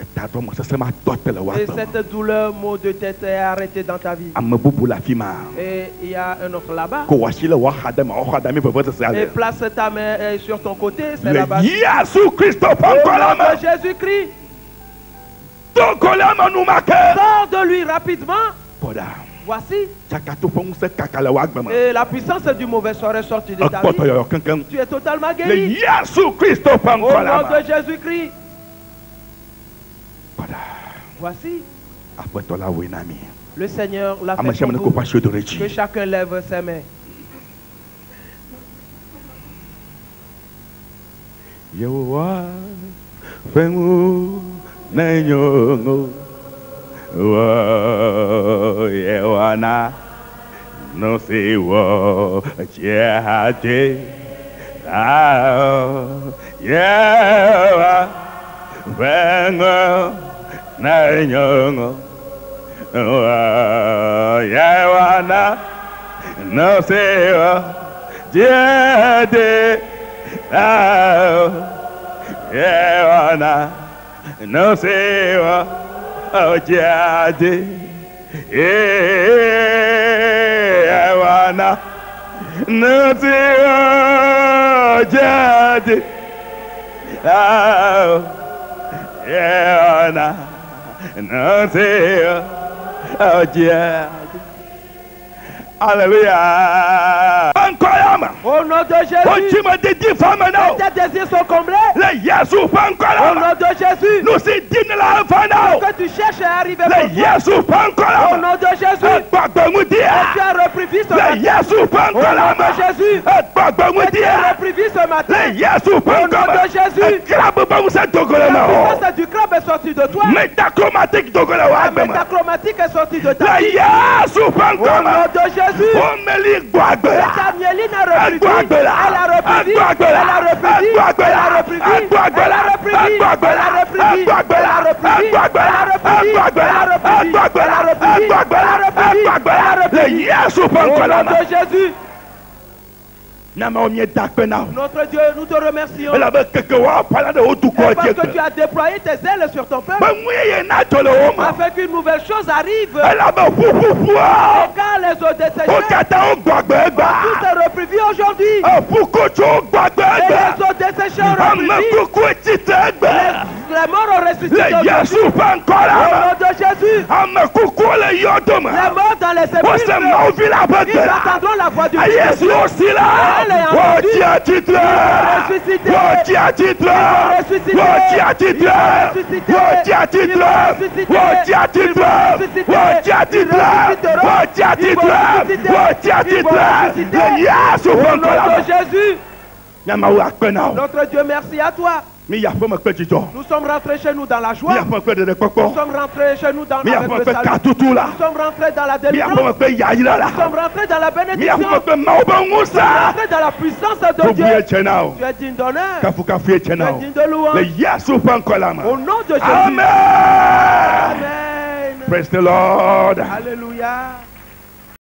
Et cette douleur, mot de tête est arrêtée dans ta vie. Et il y a un autre là-bas. Et place ta main sur ton côté, c'est là-bas. Au nom de Jésus-Christ. Sors de lui rapidement. Voici. Et la puissance du mauvais sort est sortie de ta vie. Tu es totalement guéri. Au nom de Jésus-Christ. Voici. Le Seigneur l'a fait pour vous. Que chacun lève ses mains. Alléluia. Au nom de Jésus. Tes désirs sont comblés. Au nom de Jésus. Que tu cherches à arriver pour toi. Au nom de Jésus. Et tu as repris vie ce matin. Au nom de Jésus. Et tu as repris vie ce matin. Au nom de Jésus. La puissance du crabe est sortie de toi. La métachromatique est sortie de ta vie. Au nom de Jésus. Ta mieline a repris vie. Elle a repris vie. Elle a repris vie. Elle a repris vie. Elle a repris vie. Elle a repris vie. Elle a repris vie. Elle a repris vie. Elle a repris vie. Elle a repris vie. Elle a repris vie. Elle a repris vie. Au nom de Jésus. Notre Dieu, nous te remercions. Parce que tu as déployé tes ailes sur ton peuple. Afin qu'une nouvelle chose arrive. Et quand les eaux desséchées, tout est repris vie aujourd'hui. Et les eaux desséchées ont repris vie. Les morts ont ressuscité.
Le Jésus pas encore
Au
là.
nom de Jésus.
Les
morts dans les sépulcres. Ils entendront la voix du Christ.
Jésus aussi là. Oh, tu as titre.
Ressuscité.
Oh, tu as titre.
Ressuscité.
Oh, tu as titre.
Ressuscité.
Oh, tu as titre. Oh, tu as titre. Oh, tu as titre. Oh, tu as titre. Oh, tu as titre. Le Jésus pas encore là.
Jésus.
Notre
Dieu, merci à toi. Nous sommes rentrés chez nous dans la joie. Nous sommes rentrés chez nous dans la salut. Nous sommes rentrés dans la délivrance. Nous sommes rentrés dans la bénédiction. Nous sommes rentrés dans la puissance de Dieu. Tu es digne d'honneur. Tu es digne de louange. Au nom de Jésus.
Amen.
Amen.
Praise the Lord.
Alléluia.